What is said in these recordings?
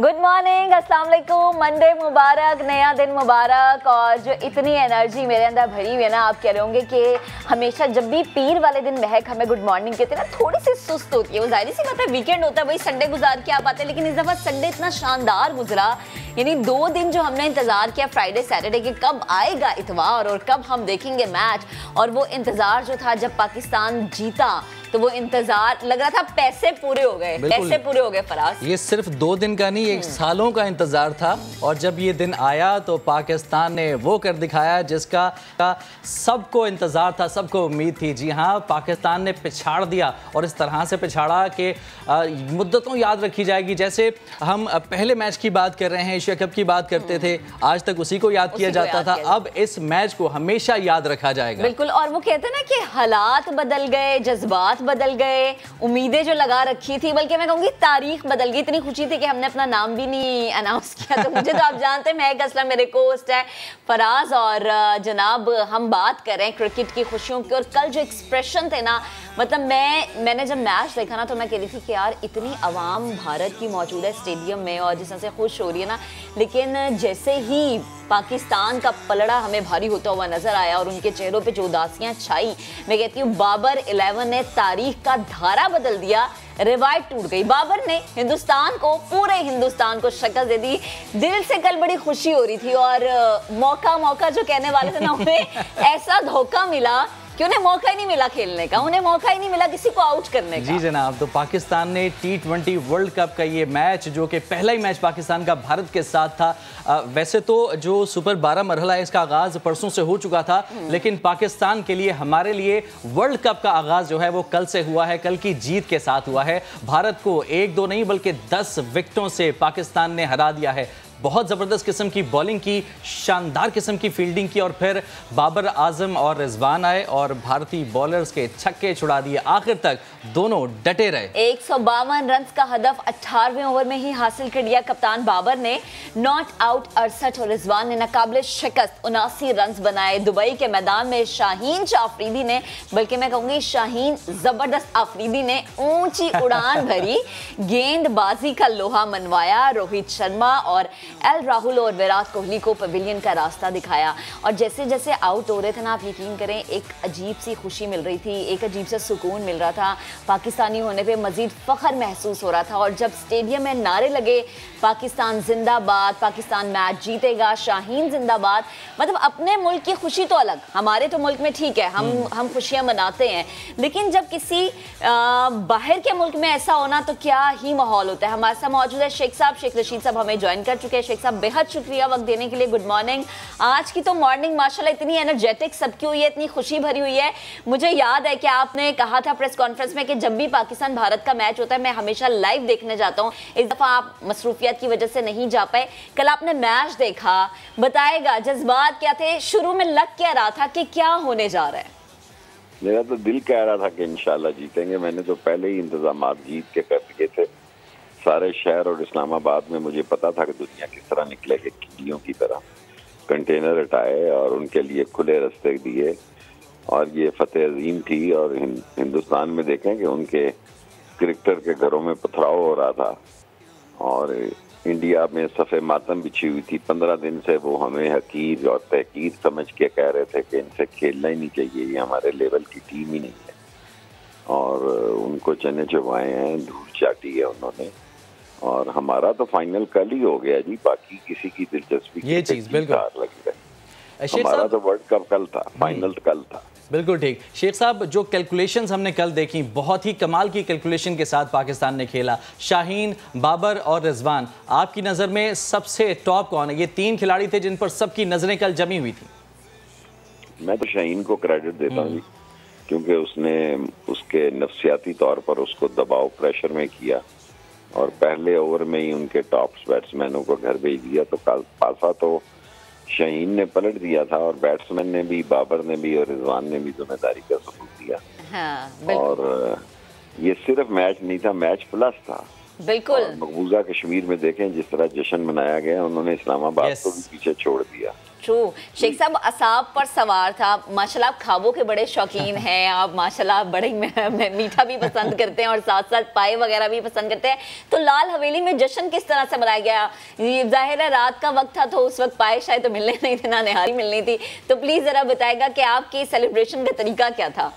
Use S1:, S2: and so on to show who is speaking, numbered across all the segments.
S1: Good morning, अस्सलाम वालेकुम, Monday मुबारक, नया दिन मुबारक। और जो इतनी एनर्जी मेरे अंदर भरी हुई है ना, आप कह रहे होंगे कि हमेशा जब भी पीर वाले दिन महक हमें गुड मॉर्निंग कहते हैं ना, थोड़ी सी सुस्त होती है। वो जाहिर सी बात है, वीकेंड होता है, वही संडे गुजार के आप आते हैं, लेकिन इस दफ़ा संडे इतना शानदार गुजरा। यानी 2 दिन जो हमने इंतज़ार किया फ्राइडे सैटरडे के, कब आएगा इतवार और कब हम देखेंगे मैच। और वो इंतज़ार जो था, जब पाकिस्तान जीता तो वो इंतजार लग रहा था पैसे पूरे हो गए, पैसे पूरे हो गए। फराज, ये
S2: सिर्फ 2 दिन का नहीं, 1 सालों का इंतजार था। और जब ये दिन आया तो पाकिस्तान ने वो कर दिखाया जिसका सबको इंतजार था, सबको उम्मीद थी। जी हाँ, पाकिस्तान ने पिछाड़ दिया, और इस तरह से पिछाड़ा कि मुद्दतों याद रखी जाएगी। जैसे हम पहले मैच की बात कर रहे हैं, एशिया कप की बात करते थे, आज तक उसी को याद किया जाता था। अब इस मैच को हमेशा याद रखा जाएगा।
S1: बिल्कुल। और वो कहते हैं ना कि हालात बदल गए, जज्बात बदल गए, उम्मीदें जो लगा रखी थी, बल्कि मैं कहूंगी तारीख बदल गई। इतनी खुशी थी कि हमने अपना नाम भी नहीं अनाउंस किया। तो मुझे तो आप जानते हैं, महक असलम मेरे कोस्ट है, फराज और जनाब हम बात कर रहे हैं क्रिकेट की खुशियों की। और कल जो एक्सप्रेशन थे ना, मतलब मैंने जब मैच देखा ना, तो मैं कह रही थी कि यार इतनी आवाम भारत की मौजूद है स्टेडियम में और जिस तरह से खुश हो रही है ना, लेकिन जैसे ही पाकिस्तान का पलड़ा हमें भारी होता हुआ नजर आया और उनके चेहरों पे जो उदासियां छाई, मैं कहती हूँ बाबर 11 ने तारीख का धारा बदल दिया। रिवायत टूट गई। बाबर ने हिंदुस्तान को, पूरे हिंदुस्तान को शिकस्त दे दी। दिल से कल बड़ी खुशी हो रही थी। और मौका जो कहने वाले थे ना, उन्हें ऐसा धोखा मिला कि उन्हें मौका ही नहीं मिला खेलने का, उन्हें मौका ही नहीं मिला किसी को आउट करने का।
S2: जी जनाब, तो पाकिस्तान ने T20 वर्ल्ड कप का ये मैच, जो कि पहला ही मैच पाकिस्तान का भारत के साथ था, वैसे तो जो सुपर 12 मरहला है इसका आगाज परसों से हो चुका था, लेकिन पाकिस्तान के लिए, हमारे लिए वर्ल्ड कप का आगाज जो है वो कल से हुआ है। कल की जीत के साथ हुआ है। भारत को 1-2 नहीं बल्कि 10 विकेटों से पाकिस्तान ने हरा दिया है। बहुत ज़बरदस्त किस्म की बॉलिंग की, शानदार किस्म की फील्डिंग की, और फिर बाबर आजम और रिजवान आए और भारतीय बॉलर्स के छक्के छुड़ा दिए। आखिर तक दोनों डटे रहे।
S1: 152 रन का हदफ 18वें ओवर में ही हासिल कर लिया कप्तान बाबर ने। नॉट आउट 68 और रिजवान ने नाकाबिले शिकस्त 79 रन बनाए। दुबई के मैदान में शाहीन आफरीदी ने, बल्कि मैं कहूंगी शाहीन जबरदस्त आफरीदी ने ऊंची उड़ान भरी, गेंदबाजी का लोहा मनवाया। रोहित शर्मा और एल राहुल और विराट कोहली को पवेलियन का रास्ता दिखाया। और जैसे जैसे आउट हो रहे थे ना, आप यकीन करें, एक अजीब सी खुशी मिल रही थी, एक अजीब सा सुकून मिल रहा था। पाकिस्तानी होने पे मजीद फख्र महसूस हो रहा था। और जब स्टेडियम में नारे लगे, पाकिस्तान जिंदाबाद, पाकिस्तान मैच जीतेगा, शाहीन जिंदाबाद, मतलब अपने मुल्क की खुशी तो अलग, हमारे तो मुल्क में ठीक है, हम खुशियां मनाते हैं, लेकिन जब किसी बाहर के मुल्क में ऐसा होना तो क्या ही माहौल होता है। हमारे साथ मौजूद है शेख साहब, शेख रशीद साहब हमें ज्वाइन कर चुके हैं। शेख साहब, बेहद शुक्रिया वक्त देने के लिए। Good morning. आज की तो मॉर्निंग माशाल्लाह इतनी एनर्जेटिक सबकी हुई है, इतनी खुशी भरी हुई है। मुझे याद है कि आपने कहा था प्रेस कॉन्फ्रेंस में कि जब भी पाकिस्तान भारत का मैच होता है मैं हमेशा लाइव देखने जाता हूँ। इस दफा आप मसरूफियत की वजह से नहीं जा पाए। कल आपने मैच देखा, बताएगा जज्बात क्या थे? शुरू में लग क्या रहा था कि क्या होने जा रहा है?
S3: मेरा तो दिल कह रहा था कि इंशाल्लाह जीतेंगे। मैंने तो पहले ही इंतजाम जीत के कर दिए थे। सारे शहर और इस्लामाबाद में मुझे पता था कि दुनिया किस तरह निकलेगी, कीड़ियों की तरह कंटेनर हटाए और उनके लिए खुले रास्ते दिए, और ये फतेह अजीम थी। और हिंदुस्तान में देखें कि उनके क्रिकेटर के घरों में पथराव हो रहा था और इंडिया में सफ़े मातम बिछी हुई थी। 15 दिन से वो हमें हकीर और तहकीर समझ के कह रहे थे कि इनसे खेलना ही नहीं चाहिए, ये हमारे लेवल की टीम ही नहीं है। और उनको चने चबाए हैं, धूल चाटी है उन्होंने। और हमारा तो फाइनल कल ही हो गया जी, बाकी किसी की दिलचस्पी
S2: ये चीज़ बिल्कुल
S3: लगी रही। हमारा तो वर्ल्ड कप कल था, फाइनल कल था।
S2: बिल्कुल ठीक। शेख साहब, जो कैलकुलेशंस हमने कल देखी, बहुत ही कमाल की कैलकुलेशन के साथ पाकिस्तान ने खेला। शाहीन, बाबर और रिजवान, आपकी नज़र में सबसे टॉप कौन है? ये 3 खिलाड़ी थे जिन पर सबकी नज़रें कल जमी हुई थी।
S3: मैं तो शाहीन को क्रेडिट देता हूँ, क्योंकि उसने उसके नफ्सियाती तौर पर उसको दबाव प्रेशर में किया और पहले ओवर में ही उनके टॉप बैट्समैनों को घर भेज दिया। तो कल पासा तो शाहीन ने पलट दिया था, और बैट्समैन ने भी, बाबर ने भी और रिजवान ने भी जिम्मेदारी का सबूत दिया।
S1: हाँ,
S3: और ये सिर्फ मैच नहीं था, मैच प्लस था।
S1: बिल्कुल।
S3: और मकबूजा कश्मीर में देखें जिस तरह जश्न मनाया गया, उन्होंने इस्लामाबाद को भी पीछे छोड़ दिया।
S1: ट्रू। शेख साहब असाब पर सवार था, माशाल्लाह आप खाबों के बड़े शौकीन हैं, आप माशाल्लाह बड़े मीठा भी पसंद करते हैं और साथ साथ पाए वगैरह भी पसंद करते हैं। तो लाल हवेली में जश्न किस तरह से मनाया गया? ये जाहिर है रात का वक्त था, तो उस वक्त पाए शायद तो मिलने नहीं थे, ना निहारी मिलनी थी, तो प्लीज जरा बताएगा कि आपके सेलिब्रेशन का तरीका क्या था?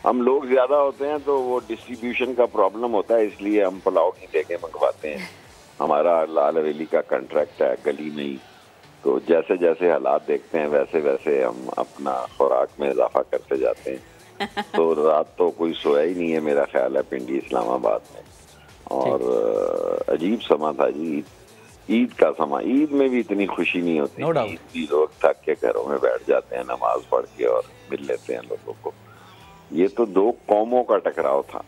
S3: हम लोग ज्यादा होते हैं तो वो डिस्ट्रीब्यूशन का प्रॉब्लम होता है, इसलिए हम पुलाव की देके मंगवाते हैं। हमारा लाल हवेली का कॉन्ट्रैक्ट है गली में ही, तो जैसे जैसे हालात देखते हैं वैसे वैसे हम अपना खुराक में इजाफा करते जाते हैं। तो रात तो कोई सोया ही नहीं है मेरा ख्याल है पिंडी इस्लामाबाद में। और अजीब समा था जी, ईद का समा। ईद में भी इतनी खुशी नहीं होती। ईद भी लोग थक के घरों में बैठ जाते हैं नमाज पढ़ के और मिल लेते हैं लोगों को। ये तो दो कौमों का टकराव था।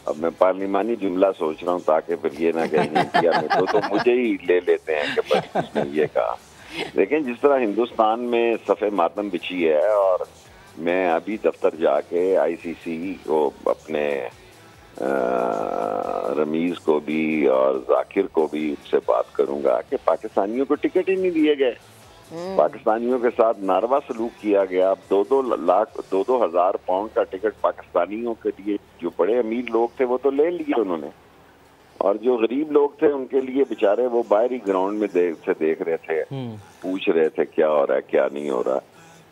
S3: अब मैं पार्लिमानी जुमला सोच रहा हूँ ताकि फिर ये ना कहें इंडिया में तो मुझे ही ले लेते हैं कि बस उसने ये कहा। लेकिन जिस तरह हिंदुस्तान में सफ़े मातम बिछी है, और मैं अभी दफ्तर जाके आईसीसी को अपने रमीज को भी और जाकिर को भी उससे बात करूंगा कि पाकिस्तानियों को टिकट ही नहीं दिए गए, पाकिस्तानियों के साथ नारवा सलूक किया गया। 2-2 हज़ार पाउंड का टिकट पाकिस्तानियों के लिए, जो बड़े अमीर लोग थे वो तो ले लिए उन्होंने, और जो गरीब लोग थे उनके लिए बेचारे वो बाहरी ग्राउंड में देख रहे थे, पूछ रहे थे क्या हो रहा है क्या नहीं हो रहा।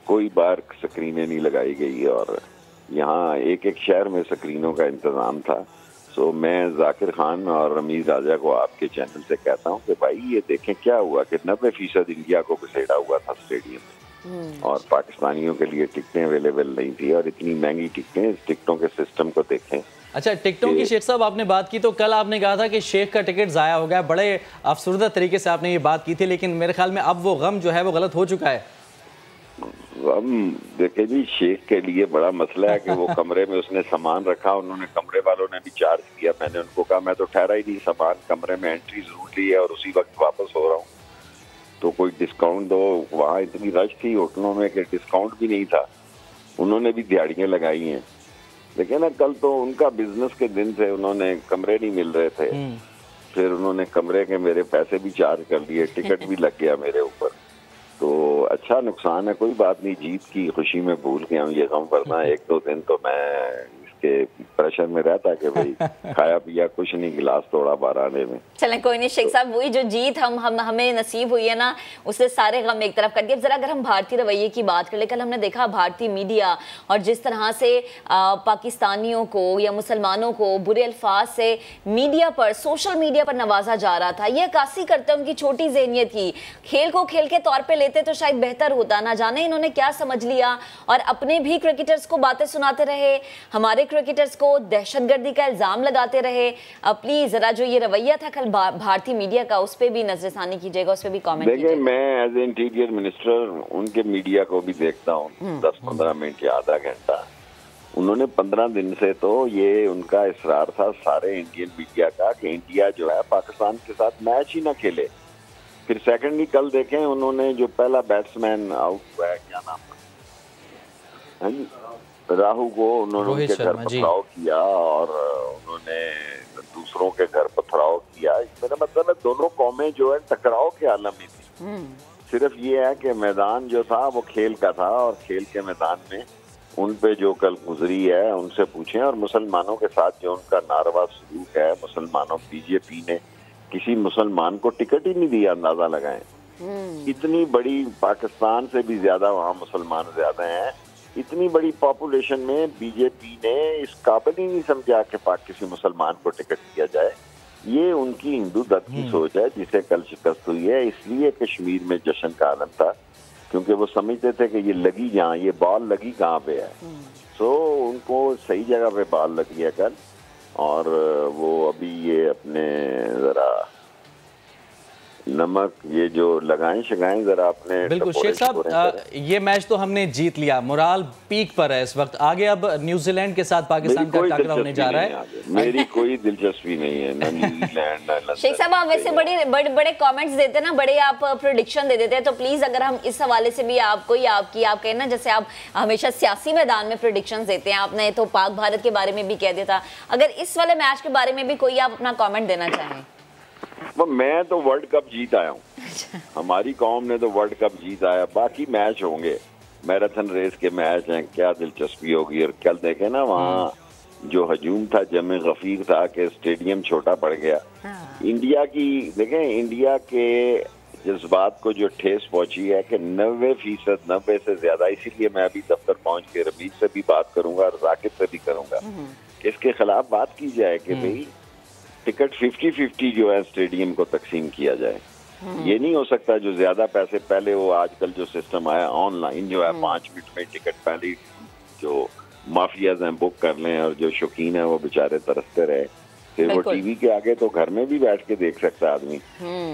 S3: कोई बार स्क्रीनें नहीं लगाई गई, और यहाँ एक एक शहर में स्क्रीनों का इंतजाम था। तो मैं जाकिर खान और रमीज राजा को आपके चैनल से कहता हूँ कि भाई ये देखें क्या हुआ कि 90% इंडिया को घसीटा हुआ था स्टेडियम में, और पाकिस्तानियों के लिए टिकटें अवेलेबल नहीं थी, और इतनी महंगी टिकटें। इस टिकटों के सिस्टम को देखें।
S2: अच्छा, टिकटों की शेख साहब आपने बात की, तो कल आपने कहा था कि शेख का टिकट ज़ाया हो गया, बड़े अफसरदा तरीके से आपने ये बात की थी, लेकिन मेरे ख्याल में अब वो गम जो है वो गलत हो चुका है।
S3: हम देखे जी, शेख के लिए बड़ा मसला है कि वो कमरे में उसने सामान रखा, उन्होंने कमरे वालों ने भी चार्ज किया। मैंने उनको कहा मैं तो ठहरा ही नहीं, सामान कमरे में एंट्री जरूर ली है और उसी वक्त वापस हो रहा हूँ, तो कोई डिस्काउंट दो। वहाँ इतनी रश थी होटलों में कि डिस्काउंट भी नहीं था। उन्होंने भी दिहाड़ियाँ लगाई हैं, लेकिन ना कल तो उनका बिजनेस के दिन थे, उन्होंने कमरे नहीं मिल रहे थे, फिर उन्होंने कमरे के मेरे पैसे भी चार्ज कर लिए, टिकट भी लग गया मेरे ऊपर। तो अच्छा नुकसान है, कोई बात नहीं, जीत की खुशी में भूल गया हूँ ये गम, वरना 1-2 दिन तो मैं इसके प्रेशर में रहता कि भाई खाया पिया कुछ नहीं, गिलास तोड़ा 12 आने में।
S1: चलें कोई नहीं शेख साहब, वही जो जीत हमें नसीब हुई है ना, उससे सारे गम एक तरफ कर दिए। अब जरा अगर हम भारतीय रवैये की बात करें, कल हमने देखा भारतीय मीडिया और जिस तरह से पाकिस्तानियों को या मुसलमानों को बुरे अल्फाज से मीडिया पर, सोशल मीडिया पर नवाजा जा रहा था। ये अक्कासी करते उनकी छोटी ज़हनियत की। खेल को खेल के तौर पर लेते तो शायद बेहतर होता, ना जाने इन्होंने क्या समझ लिया, और अपने भी क्रिकेटर्स को बातें सुनाते रहे, हमारे क्रिकेटर्स को दहशतगर्दी का इल्जाम लगाते रहे। प्लीज जरा जो ये रवैया था कल भारतीय मीडिया का, उस पर भी नजरसानी कीजिएगा, उस पर भी कमेंट कीजिएगा।
S3: देखिए, मैं एज ए इंटीरियर मिनिस्टर उनके मीडिया को भी देखता हूँ 10-15 मिनट या आधा घंटा। उन्होंने 15 दिन से तो ये उनका इसरार था सारे इंडियन मीडिया का कि इंडिया जो है पाकिस्तान के साथ मैच ही ना खेले। फिर सेकंडली कल देखें, उन्होंने जो पहला बैट्समैन आउट हुआ है, क्या नाम है, राहु को उन्होंने उनके घर पथराव किया और उन्होंने दूसरों के घर पथराव किया। मेरा मतलब है दोनों कौमें जो है टकराव के आलम में थी। सिर्फ ये है कि मैदान जो था वो खेल का था, और खेल के मैदान में उन पे जो कल गुजरी है उनसे पूछें। और मुसलमानों के साथ जो उनका नारवा सलूक है, मुसलमानों, बीजेपी ने किसी मुसलमान को टिकट ही नहीं दिया, अंदाजा लगाएं। इतनी बड़ी, पाकिस्तान से भी ज्यादा वहाँ मुसलमान ज्यादा हैं, इतनी बड़ी पॉपुलेशन में बीजेपी ने इस काबिल ही नहीं समझा कि किसी मुसलमान को टिकट दिया जाए। ये उनकी हिंदू दत्त की सोच है जिसे कल शिकस्त हुई है। इसलिए कश्मीर में जश्न का आलम था, क्योंकि वो समझते थे कि ये लगी जहाँ, ये बॉल लगी कहाँ पे है। सो उनको सही जगह पे बॉल लगी है कल, और वो अभी ये अपने जरा नमक ये जो लगाएं शगाएं जरा आपने।
S2: बिल्कुल शेख साहब, ये मैच तो हमने जीत लिया, मोराल पीक पर है इस वक्त। आगे अब न्यूजीलैंड के साथ पाकिस्तान का टकराव होने जा रहा है।
S3: मेरी कोई दिलचस्पी नहीं है ना न्यूजीलैंड ना।
S1: शेख साहब आप वैसे बड़े कमेंट्स देते हैं ना, बड़े आप प्रेडिक्शन दे देते हैं, तो प्लीज अगर हम इस हवाले से भी आप कहें ना, जैसे आप हमेशा सियासी मैदान में प्रेडिक्शन देते हैं, आपने तो पाक भारत के बारे में भी कह दिया था, अगर इस वाले मैच के बारे में भी कोई आप अपना कॉमेंट देना चाहें।
S3: मैं तो वर्ल्ड कप जीत आया हूँ, हमारी कौम ने तो वर्ल्ड कप जीत आया। बाकी मैच होंगे, मैराथन रेस के मैच हैं, क्या दिलचस्पी होगी। और कल देखे ना वहाँ जो हजूम था, जमे गफीर था कि स्टेडियम छोटा पड़ गया। इंडिया की देखें, इंडिया के जज्बात को जो ठेस पहुंची है कि 90%, 90 से ज्यादा, इसीलिए मैं अभी दफ्तर पहुंच के रमीज से भी बात करूंगा और जाकिर से भी करूंगा कि इसके खिलाफ बात की जाए कि भाई टिकट 50-50 जो है स्टेडियम को तकसीम किया जाए। ये नहीं हो सकता जो ज्यादा पैसे पहले, वो आजकल जो सिस्टम आया ऑनलाइन जो है 5 मिनट में टिकट पहले जो माफियाज हैं बुक कर लें और जो शौकीन है वो बेचारे तरसते रहे। फिर वो टीवी के आगे तो घर में भी बैठ के देख सकता है आदमी,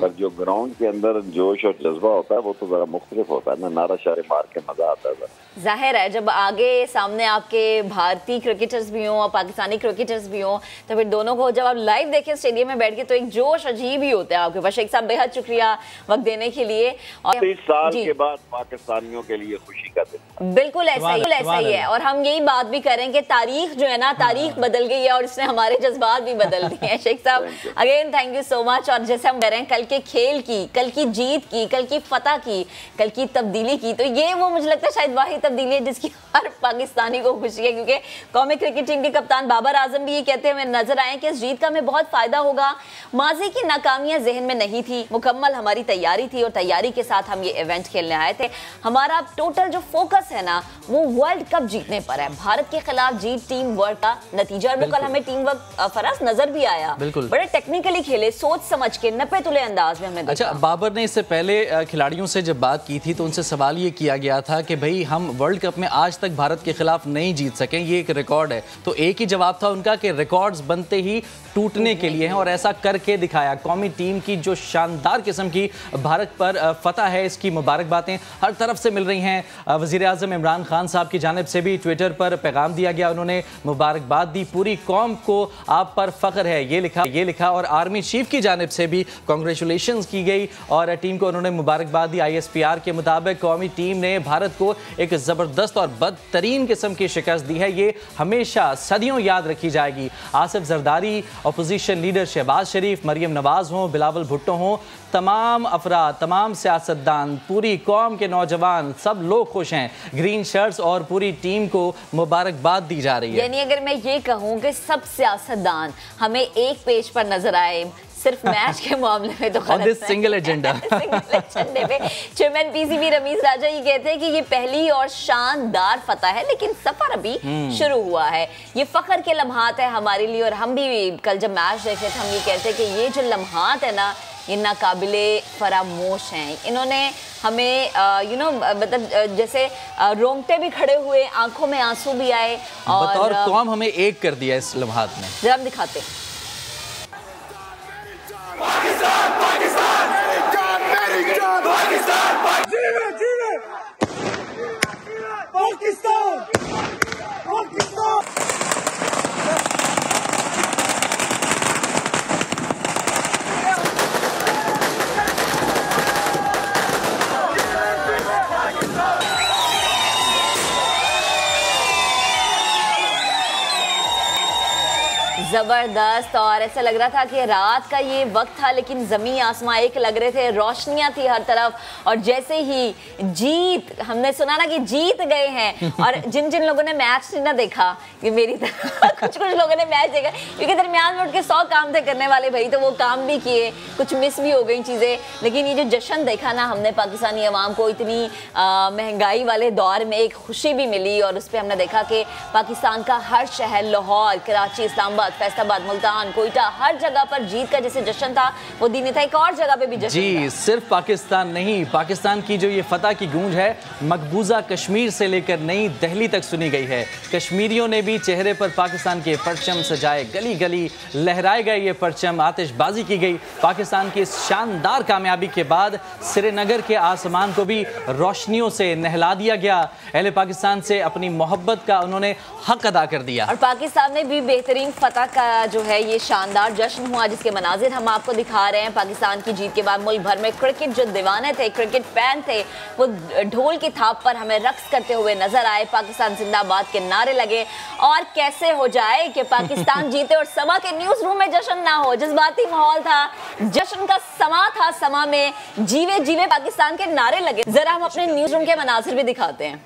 S3: पर जो ग्राउंड के अंदर जोश और जज्बा होता है वो तो जरा मुख्तलिफ होता है ना, नारा शारे मार के मजा आता है।
S1: जाहिर है जब आगे सामने आपके भारतीय क्रिकेटर्स भी हों और पाकिस्तानी क्रिकेटर्स भी हों, तो फिर दोनों को जब आप लाइव देखें स्टेडियम में बैठ के, तो एक जोश अजीब ही होता है आपके पास। शेख साहब बेहद शुक्रिया वक्त देने के लिए। और
S3: 30 साल के बाद पाकिस्तानियों के लिए खुशी का दिन।
S1: बिल्कुल ऐसा ही है, और हम यही बात भी करें कि तारीख जो है ना, तारीख बदल गई है और इसने हमारे जज्बात भी बदल दिए हैं। शेख साहब again thank you so much. और जैसे हम कह रहे हैं कल के खेल की, कल की जीत की, कल की फतह की, कल की तब्दीली की, तो ये वो मुझे लगता है शायद वाहिद तब्दीली है जिसकी हर पाकिस्तानी को खुशी है, क्योंकि कौमी क्रिकेट टीम के कप्तान बाबर आजम भी ये कहते हुए नजर आए कि इस जीत का हमें बहुत फायदा होगा। माजी की नाकामियां जहन में नहीं थी, मुकम्मल हमारी तैयारी थी और तैयारी के साथ हम ये इवेंट खेलने आए थे। हमारा टोटल जो फोकस है ना वो वर्ल्ड कप जीतने पर है। भारत के खिलाफ जीत टीम वर्क का नतीजा, और वो कल हमें टीम वर्क फराज नजर भी आया। बड़े टेक्निकली खेले, सोच समझ के, नपे तुले अंदाज में हमने।
S2: अच्छा, बाबर ने इससे पहले खिलाड़ियों से जब बात की थी तो उनसे सवाल ये किया गया था कि भाई हम वर्ल्ड कप में आज तक भारत के खिलाफ नहीं जीत सके, ये एक रिकॉर्ड है। तो एक ही जवाब था उनका कि रिकॉर्ड्स बनते ही टूटने के लिए हैं, और ऐसा करके दिखाया। कौमी टीम की जो शानदार किस्म की भारत पर फतह है, इसकी मुबारकबादें हर तरफ से मिल रही हैं। वज़ीर आज़म इमरान खान साहब की जानिब से भी ट्विटर पर पैगाम दिया गया, उन्होंने मुबारकबाद दी। पूरी कौम को आप पर फ़ख्र है ये लिखा और आर्मी चीफ की जानिब से भी कांग्रेचुलेशंस की गई और टीम को उन्होंने मुबारकबाद दी। ISPR के मुताबिक कौमी टीम ने भारत को एक ज़बरदस्त और बदतरीन किस्म की शिकस्त दी है, ये हमेशा सदियों याद रखी जाएगी। आसिफ जरदारी, अपोजिशन लीडर शहबाज शरीफ, मरियम नवाज हों, बिलावल भुट्टो हों, तमाम अफराद, तमाम सियासतदान, पूरी कौम के नौजवान, सब लोग खुश हैं। ग्रीन शर्ट्स और पूरी टीम को मुबारकबाद दी जा रही है।
S1: यानी अगर मैं ये कहूँ कि सब सियासतदान हमें एक पेज पर नजर आए, सिर्फ मैच के मामले में तो
S2: सिंगल एजेंडा
S1: पे चेयरमैन PCB रमीज राजा ये कहते हैं कि ये पहली और शानदार फतह है, लेकिन सफर अभी शुरू हुआ है। ये फख्र के लम्हात है हमारे लिए, और हम भी कल जब मैच देखे थे हम ये कहते हैं कि ये जो लम्हात है ना ये नाकाबिले फरामोश हैं। इन्होंने हमें मतलब जैसे रोंगटे भी खड़े हुए, आंखों में आंसू भी आए,
S2: और कौम हमें एक कर दिया इस लम्हात में।
S1: जरा हम दिखाते हैं।
S4: पाकिस्तान पाकिस्तान पाकिस्तान पाकिस्तान जीवे जीवे पाकिस्तान पाकिस्तान।
S1: जबरदस्त, और ऐसा लग रहा था कि रात का ये वक्त था लेकिन जमीन आसमां एक लग रहे थे, रोशनियां थी हर तरफ। और जैसे ही जीत, हमने सुना ना कि जीत गए हैं, और जिन जिन लोगों ने मैच नहीं ना देखा, ये मेरी तरह कुछ लोगों ने मैच देखा, क्योंकि दरमियान में उठ के 100 काम थे करने वाले भाई, तो वो काम भी किए, कुछ मिस भी हो गई चीज़ें। लेकिन ये जो जश्न देखा ना हमने पाकिस्तानी अवाम को, इतनी महंगाई वाले दौर में एक खुशी भी मिली, और उस पर हमने देखा कि पाकिस्तान का हर शहर, लाहौर, कराची, इस्लामाबाद, फैसलाबाद, मुल्तान, कोयटा, हर जगह पर जीत का जैसे जश्न था वो दिन था, एक और जगह पे भी जश्न
S2: जी। सिर्फ पाकिस्तान नहीं, पाकिस्तान की जो ये फतह की गूंज है मकबूजा कश्मीर से लेकर नई दिल्ली तक सुनी गई है। कश्मीरियों ने भी चेहरे पर पाकिस्तान के परचम सजाए, गली गली लहराए गए ये परचम, आतिशबाजी की गई। पाकिस्तान की इस शानदार कामयाबी के बाद श्रीनगर के आसमान को भी रोशनियों से नहला दिया गया। अहले पाकिस्तान से अपनी मोहब्बत का उन्होंने हक अदा कर दिया
S1: और पाकिस्तान में भी बेहतरीन फतह का जो है ये शानदार जश्न हुआ, जिसके मनाजिर हम आपको दिखा रहे हैं। पाकिस्तान की जीत के बाद मुल्क भर में क्रिकेट जो दीवाने थे, क्रिकेट फैन थे, वो ढोल की थाप पर हमें रक्स करते हुए नजर आए। पाकिस्तान जिंदाबाद के नारे लगे और कैसे हो जाए कि पाकिस्तान जीते और समा के न्यूज रूम में जश्न ना हो। जज्बाती माहौल था, जश्न का समा था, समा में जीवे जीवे पाकिस्तान के नारे लगे। जरा हम अपने न्यूज रूम के मनाजिर भी दिखाते हैं।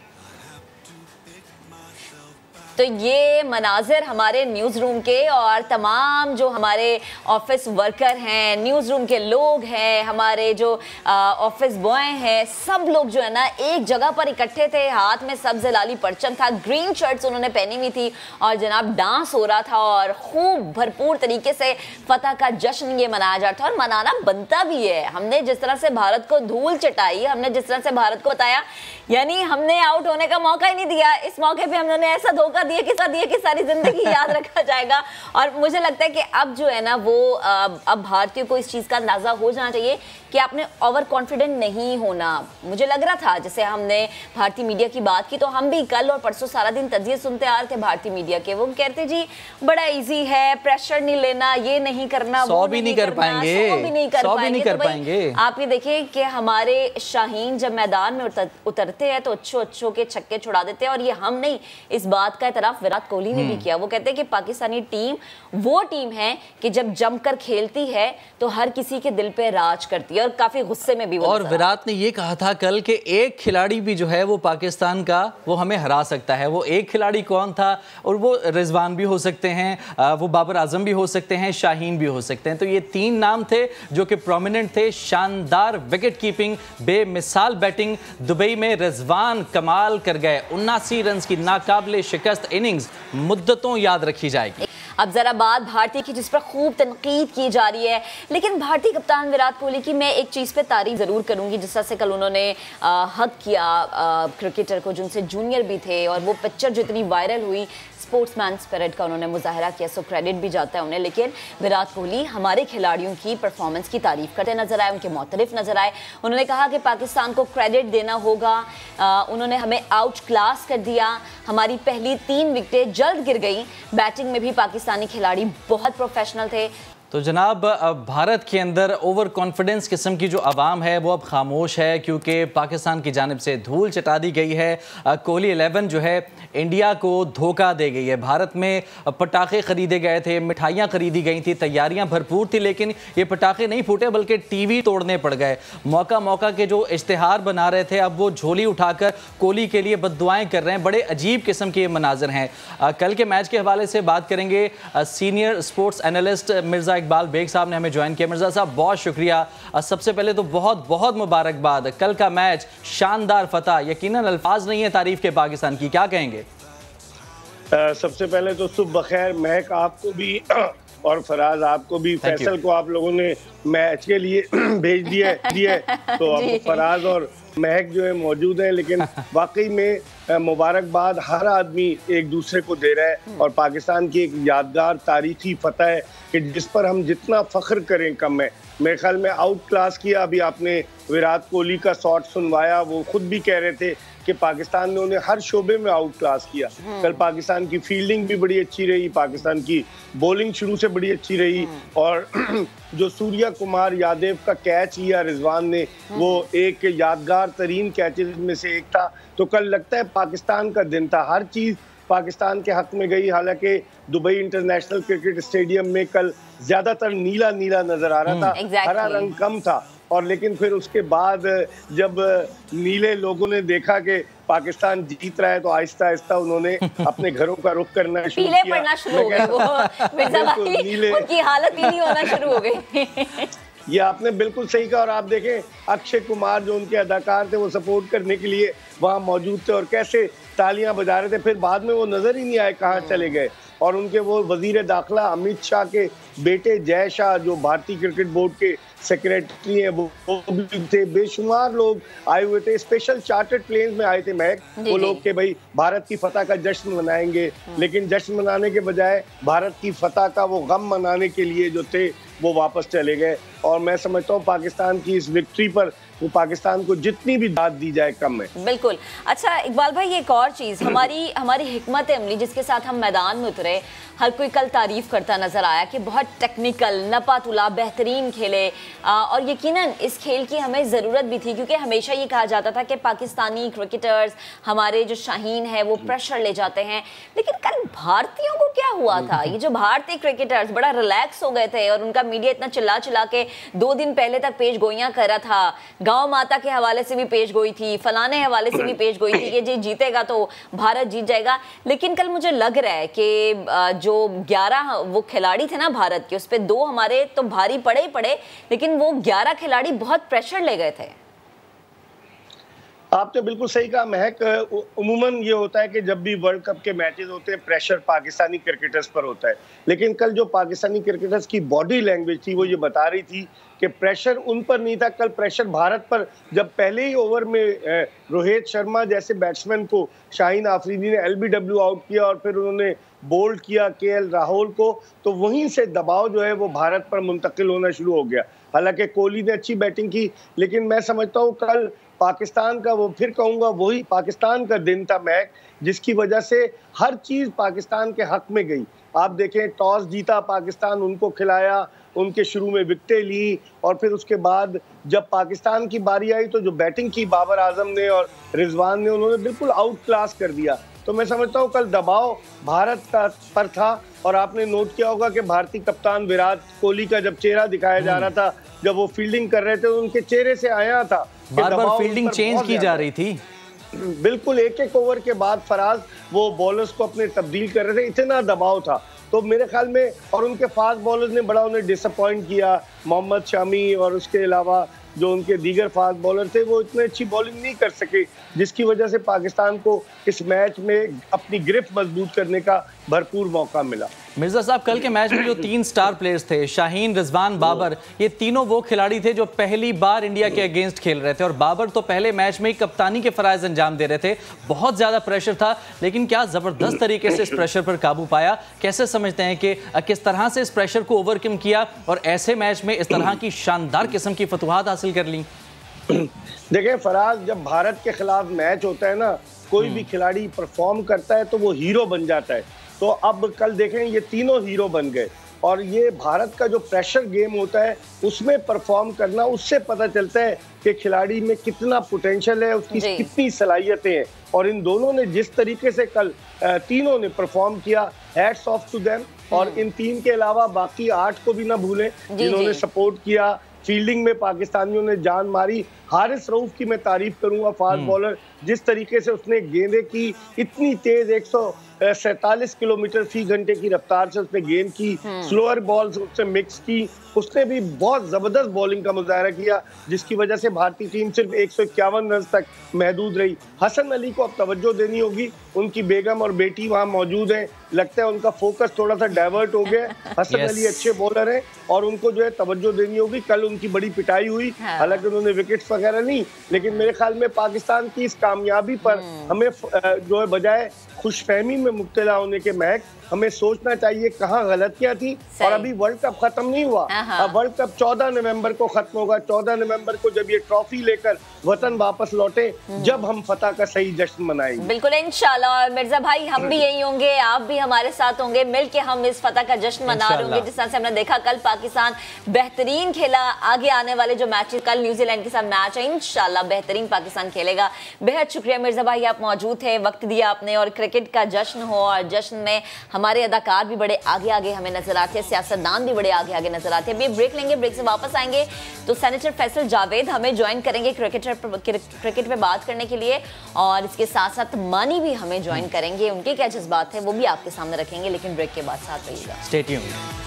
S1: तो ये मनाजिर हमारे न्यूज़ रूम के और तमाम जो हमारे ऑफिस वर्कर हैं, न्यूज़ रूम के लोग हैं, हमारे जो ऑफिस बॉय हैं, सब लोग जो है ना एक जगह पर इकट्ठे थे। हाथ में सब्ज़ लाली परचम था, ग्रीन शर्ट्स उन्होंने पहनी हुई थी और जनाब डांस हो रहा था और खूब भरपूर तरीके से फतह का जश्न ये मनाया जा रहा था और मनाना बनता भी है। हमने जिस तरह से भारत को धूल चटाई, हमने जिस तरह से भारत को बताया, यानी हमने आउट होने का मौका ही नहीं दिया। इस मौके पे हमने ऐसा धोखा दिया कि सारी जिंदगी याद रखा जाएगा। और मुझे लगता है कि अब जो है ना वो अब भारतीयों को इस चीज का अंदाजा हो जाना चाहिए कि आपने ओवर कॉन्फिडेंट नहीं होना। मुझे लग रहा था, जैसे हमने भारतीय मीडिया की बात की तो हम भी कल और परसों सारा दिन तजिए सुनते आ रहे थे भारतीय मीडिया के। वो कहते जी बड़ा इजी है, प्रेशर नहीं लेना, ये नहीं करना, वो
S2: भी नहीं कर पाएंगे,
S1: 100 भी नहीं कर
S2: पाएंगे।
S1: आप ये देखिए कि हमारे शाहीन जब मैदान में उतरते हैं तो अच्छों के छक्के छुड़ा देते हैं। और ये हम नहीं, इस बात का इतराफ विराट कोहली ने भी किया। वो कहते हैं कि पाकिस्तानी टीम वो टीम है कि जब जमकर खेलती है तो हर किसी के दिल पे राज करती है और काफी गुस्से में भी।
S2: और विराट ने ये कहा था कल कि एक खिलाड़ी भी जो है वो पाकिस्तान का वो हमें हरा सकता है। वो एक खिलाड़ी कौन था? और वो रिजवान भी हो सकते हैं, वो बाबर आजम भी हो सकते हैं, शाहीन भी हो सकते हैं। तो ये 3 नाम थे जो कि प्रोमिनेंट थे। शानदार विकेट कीपिंग, बेमिसाल बैटिंग, दुबई में रिजवान कमाल कर गए। 79 रन की नाकाबिले शिकस्त इनिंग्स मुद्दतों याद रखी जाएगी।
S1: अब जरा बात भारतीय की, जिस पर खूब तनकीद की जा रही है, लेकिन भारतीय कप्तान विराट कोहली की मैं एक चीज़ पे तारीफ ज़रूर करूंगी। जिस तरह से कल उन्होंने हक किया क्रिकेटर को जिनसे जूनियर भी थे और वो पिक्चर जो इतनी वायरल हुई, स्पोर्ट्समैन स्पिरिट का उन्होंने मुजाहरा किया, सो क्रेडिट भी जाता है उन्हें। लेकिन विराट कोहली हमारे खिलाड़ियों की परफॉर्मेंस की तारीफ करते नजर आए, उनके मोतरिफ नजर आए। उन्होंने कहा कि पाकिस्तान को क्रेडिट देना होगा, उन्होंने हमें आउट क्लास कर दिया, हमारी पहली 3 विकेटें जल्द गिर गई। बैटिंग में भी पाकिस्तानी खिलाड़ी बहुत प्रोफेशनल थे।
S2: तो जनाब भारत के अंदर ओवर कॉन्फिडेंस किस्म की जो आवाम है वो अब खामोश है, क्योंकि पाकिस्तान की जानिब से धूल चटा दी गई है। कोहली 11 जो है इंडिया को धोखा दे गई है। भारत में पटाखे खरीदे गए थे, मिठाइयाँ खरीदी गई थी, तैयारियाँ भरपूर थी, लेकिन ये पटाखे नहीं फूटे बल्कि टीवी तोड़ने पड़ गए। मौका के जो इश्तिहार बना रहे थे अब वो झोली उठाकर कोहली के लिए बद्दुआएं कर रहे हैं। बड़े अजीब किस्म के मनाजर हैं। कल के मैच के हवाले से बात करेंगे। Senior sports analyst Mirza Iqbal Baig साहब ने हमें ज्वाइन किया। मिर्ज़ा साहब बहुत शुक्रिया। सबसे पहले तो बहुत बहुत मुबारकबाद। कल का मैच शानदार फतह, यकीनन अल्फाज नहीं है तारीफ के पाकिस्तान की, क्या कहेंगे?
S5: सबसे पहले तो सुबह बखैर महक आपको भी और फराज आपको भी। फैसल को आप लोगों ने मैच के लिए भेज दिया तो अब फराज और महक जो है मौजूद है। लेकिन वाकई में मुबारकबाद हर आदमी एक दूसरे को दे रहा है और पाकिस्तान की एक यादगार तारीखी फतह है कि जिस पर हम जितना फख्र करें कम है। मेरे ख्याल में आउट क्लास किया। अभी आपने विराट कोहली का शॉट सुनवाया, वो खुद भी कह रहे थे कि पाकिस्तान ने उन्हें हर शोबे में आउट क्लास किया। कल पाकिस्तान की फील्डिंग भी बड़ी अच्छी रही, पाकिस्तान की बॉलिंग शुरू से बड़ी अच्छी रही और जो सूर्या कुमार यादव का कैच लिया रिजवान ने, वो एक यादगार तरीन कैचेज में से एक था। तो कल लगता है पाकिस्तान का दिन था, हर चीज़ पाकिस्तान के हक में गई। हालांकि दुबई इंटरनेशनल क्रिकेट स्टेडियम में कल ज्यादातर नीला नीला नजर आ रहा था, हरा रंग कम था। और लेकिन फिर उसके बाद जब नीले लोगों ने देखा कि पाकिस्तान जीत रहा है तो आहिस्ता आहिस्ता उन्होंने अपने घरों का रुख करना शुरू किया।
S1: पीले पड़ना शुरू हो गए, वो मिर्ज़ा भाई उनकी हालत पीली होना शुरू हो गई।
S5: ये आपने बिल्कुल सही कहा। और आप देखें अक्षय कुमार जो उनके अदाकार थे वो सपोर्ट करने के लिए वहाँ मौजूद थे और कैसे तालियां बजा रहे थे, फिर बाद में वो नजर ही नहीं आए कहाँ चले गए। और उनके वो वजीर दाखिला अमित शाह के बेटे जय शाह जो भारतीय क्रिकेट बोर्ड के सेक्रेटरी हैं वो भी थे। बेशुमार लोग आए हुए थे, स्पेशल चार्टर्ड प्लेन्स में आए थे महक, वो लोग के भाई भारत की फतह का जश्न मनाएंगे, लेकिन जश्न मनाने के बजाय भारत की फतह का वो गम मनाने के लिए जो थे वो वापस चले गए। और मैं समझता हूँ पाकिस्तान की इस विक्ट्री पर वो पाकिस्तान को जितनी भी दाद दी जाए कम है।
S1: बिल्कुल। अच्छा इकबाल भाई, एक और चीज, हमारी हिकमत अमली जिसके साथ हम मैदान में उतरे, हर कोई कल तारीफ करता नजर आया कि बहुत टेक्निकल, नपातुला, बेहतरीन खेले, और यकीनन इस खेल की हमें ज़रूरत भी थी, क्योंकि हमेशा ये कहा जाता था कि पाकिस्तानी क्रिकेटर्स, हमारे जो शाहीन है वो प्रेशर ले जाते हैं, लेकिन कल भारतीयों को क्या हुआ था? ये जो भारतीय क्रिकेटर्स बड़ा रिलैक्स हो गए थे और उनका मीडिया इतना चिल्ला चिल्ला के 2 दिन पहले तक पेश गोइयां कर रहा था, गांव माता के हवाले से भी पेश गोई थी, फलाने हवाले से भी पेश गोई थी कि जी जीतेगा तो भारत जीत जाएगा, लेकिन कल मुझे लग रहा है कि जो 11 वो खिलाड़ी थे ना भारत के, उस पे 2 हमारे तो भारी पड़े ही पड़े, लेकिन वो 11 खिलाड़ी बहुत प्रेशर ले गए थे।
S5: आपने बिल्कुल सही कहा महक। उमूमन ये होता है कि जब भी वर्ल्ड कप के मैचेस होते हैं प्रेशर पाकिस्तानी क्रिकेटर्स पर होता है, लेकिन कल जो पाकिस्तानी क्रिकेटर्स की बॉडी लैंग्वेज थी वो ये बता रही थी कि प्रेशर उन पर नहीं था, कल प्रेशर भारत पर। जब पहले ही ओवर में रोहित शर्मा जैसे बैट्समैन को शाहीन आफरीदी ने LBW आउट किया और फिर उन्होंने बोल्ड किया KL राहुल को, तो वहीं से दबाव जो है वो भारत पर मुंतकिल होना शुरू हो गया। हालांकि कोहली ने अच्छी बैटिंग की, लेकिन मैं समझता हूँ कल पाकिस्तान का, वो फिर कहूँगा वही पाकिस्तान का दिन था महक, जिसकी वजह से हर चीज़ पाकिस्तान के हक में गई। आप देखें टॉस जीता पाकिस्तान, उनको खिलाया, उनके शुरू में विकेटें ली, और फिर उसके बाद जब पाकिस्तान की बारी आई तो जो बैटिंग की बाबर आजम ने और रिजवान ने, उन्होंने बिल्कुल आउट क्लास कर दिया। तो मैं समझता हूँ कल दबाव भारत का पर था। और आपने नोट किया होगा कि भारतीय कप्तान विराट कोहली का जब चेहरा दिखाया जा रहा था, जब वो फील्डिंग कर रहे थे, उनके चेहरे से आया था
S2: बार-बार फील्डिंग चेंज की जा रही थी।
S5: बिल्कुल, एक ओवर के बाद फराज वो बॉलर्स को अपने तब्दील कर रहे थे, इतना दबाव था। तो मेरे ख्याल में, और उनके फास्ट बॉलर्स ने बड़ा उन्हें डिसअपॉइंट किया, मोहम्मद शमी और उसके अलावा जो उनके दीगर फास्ट बॉलर थे वो इतने अच्छी बॉलिंग नहीं कर सके, जिसकी वजह से पाकिस्तान को इस मैच में अपनी गिरफ्त मजबूत करने का भरपूर मौका मिला।
S2: मिर्जा साहब, कल के मैच में जो 3 स्टार प्लेयर्स थे, शाहीन, रिजवान, बाबर, ये तीनों वो खिलाड़ी थे जो पहली बार इंडिया के अगेंस्ट खेल रहे थे, और बाबर तो पहले मैच में ही कप्तानी के फराइज अंजाम दे रहे थे। बहुत ज्यादा प्रेशर था, लेकिन क्या जबरदस्त तरीके से इस प्रेशर पर काबू पाया? कैसे समझते हैं कि किस तरह से इस प्रेशर को ओवरकम किया और ऐसे मैच में इस तरह की शानदार किस्म की फतुहात हासिल कर ली?
S5: देखें फराज, जब भारत के खिलाफ मैच होता है ना, कोई भी खिलाड़ी परफॉर्म करता है तो वो हीरो बन जाता है। तो अब कल देखें ये तीनों हीरो बन गए, और ये भारत का जो प्रेशर गेम होता है उसमें परफॉर्म करना, उससे पता चलता है कि खिलाड़ी में कितना पोटेंशियल है, उसकी कितनी सलाहियतें हैं। और इन दोनों ने जिस तरीके से कल तीनों ने परफॉर्म किया, हैट्स ऑफ टू देम। और इन 3 के अलावा बाकी 8 को भी ना भूलें जिन्होंने सपोर्ट किया। फील्डिंग में पाकिस्तानियों ने जान मारी। हारिस रऊफ की मैं तारीफ करूंगा, फास्ट बॉलर, जिस तरीके से उसने गेंदें की, इतनी तेज 147 किलोमीटर फी घंटे की रफ्तार से उसने गेंद की, स्लोअर बॉल्स उससे मिक्स की, उसने भी बहुत जबरदस्त बॉलिंग का मुजाहरा किया, जिसकी वजह से भारतीय टीम सिर्फ 151 रन तक महदूद रही। हसन अली को अब तवज्जो देनी होगी, उनकी बेगम और बेटी वहां मौजूद हैं, लगता है उनका फोकस थोड़ा सा डाइवर्ट हो गया। हसन अली अच्छे बॉलर हैं और उनको जो है तवज्जो देनी होगी। कल उनकी बड़ी पिटाई हुई, हालांकि उन्होंने विकेट्स वगैरह नहीं, लेकिन मेरे ख्याल में पाकिस्तान की इस कामयाबी पर हमें जो है बजाय खुशफहमी में मुब्तला होने के महक, हमें सोचना चाहिए कहाँ गलतियां थी। और अभी वर्ल्ड कप खत्म नहीं हुआ, अब वर्ल्ड कप 14 नवंबर को खत्म होगा। 14 नवंबर को जब ये ट्रॉफी लेकर वतन वापस लौटे, जब हम फतह का सही जश्न मनाएंगे।
S1: बिल्कुल इंशाल्लाह। और मिर्जा भाई, हम भी यही होंगे, आप भी हमारे साथ होंगे, मिलके हम इस फतह का जश्न मना रहे होंगे। जिस तरह से हमने देखा कल पाकिस्तान बेहतरीन खेला, आगे आने वाले जो मैचेस, कल न्यूजीलैंड के साथ मैच है, इंशाल्लाह बेहतरीन पाकिस्तान खेलेगा। बेहद शुक्रिया मिर्जा भाई, आप मौजूद थे, वक्त दिया आपने, और क्रिकेट का जश्न हो, और जश्न में हमारे अदाकार भी बड़े आगे आगे हमें नजर आते हैं, सियासतदान भी बड़े आगे आगे नजर आते हैं। अभी ब्रेक लेंगे, ब्रेक से वापस आएंगे तो सेनेटर फैसल जावेद हमें ज्वाइन करेंगे क्रिकेट पे बात करने के लिए, और इसके साथ साथ मानी भी हमें ज्वाइन करेंगे। उनके क्या जज्बात है वो भी आपके सामने रखेंगे, लेकिन ब्रेक के बाद साथ रहिएगा।
S2: Stay tuned.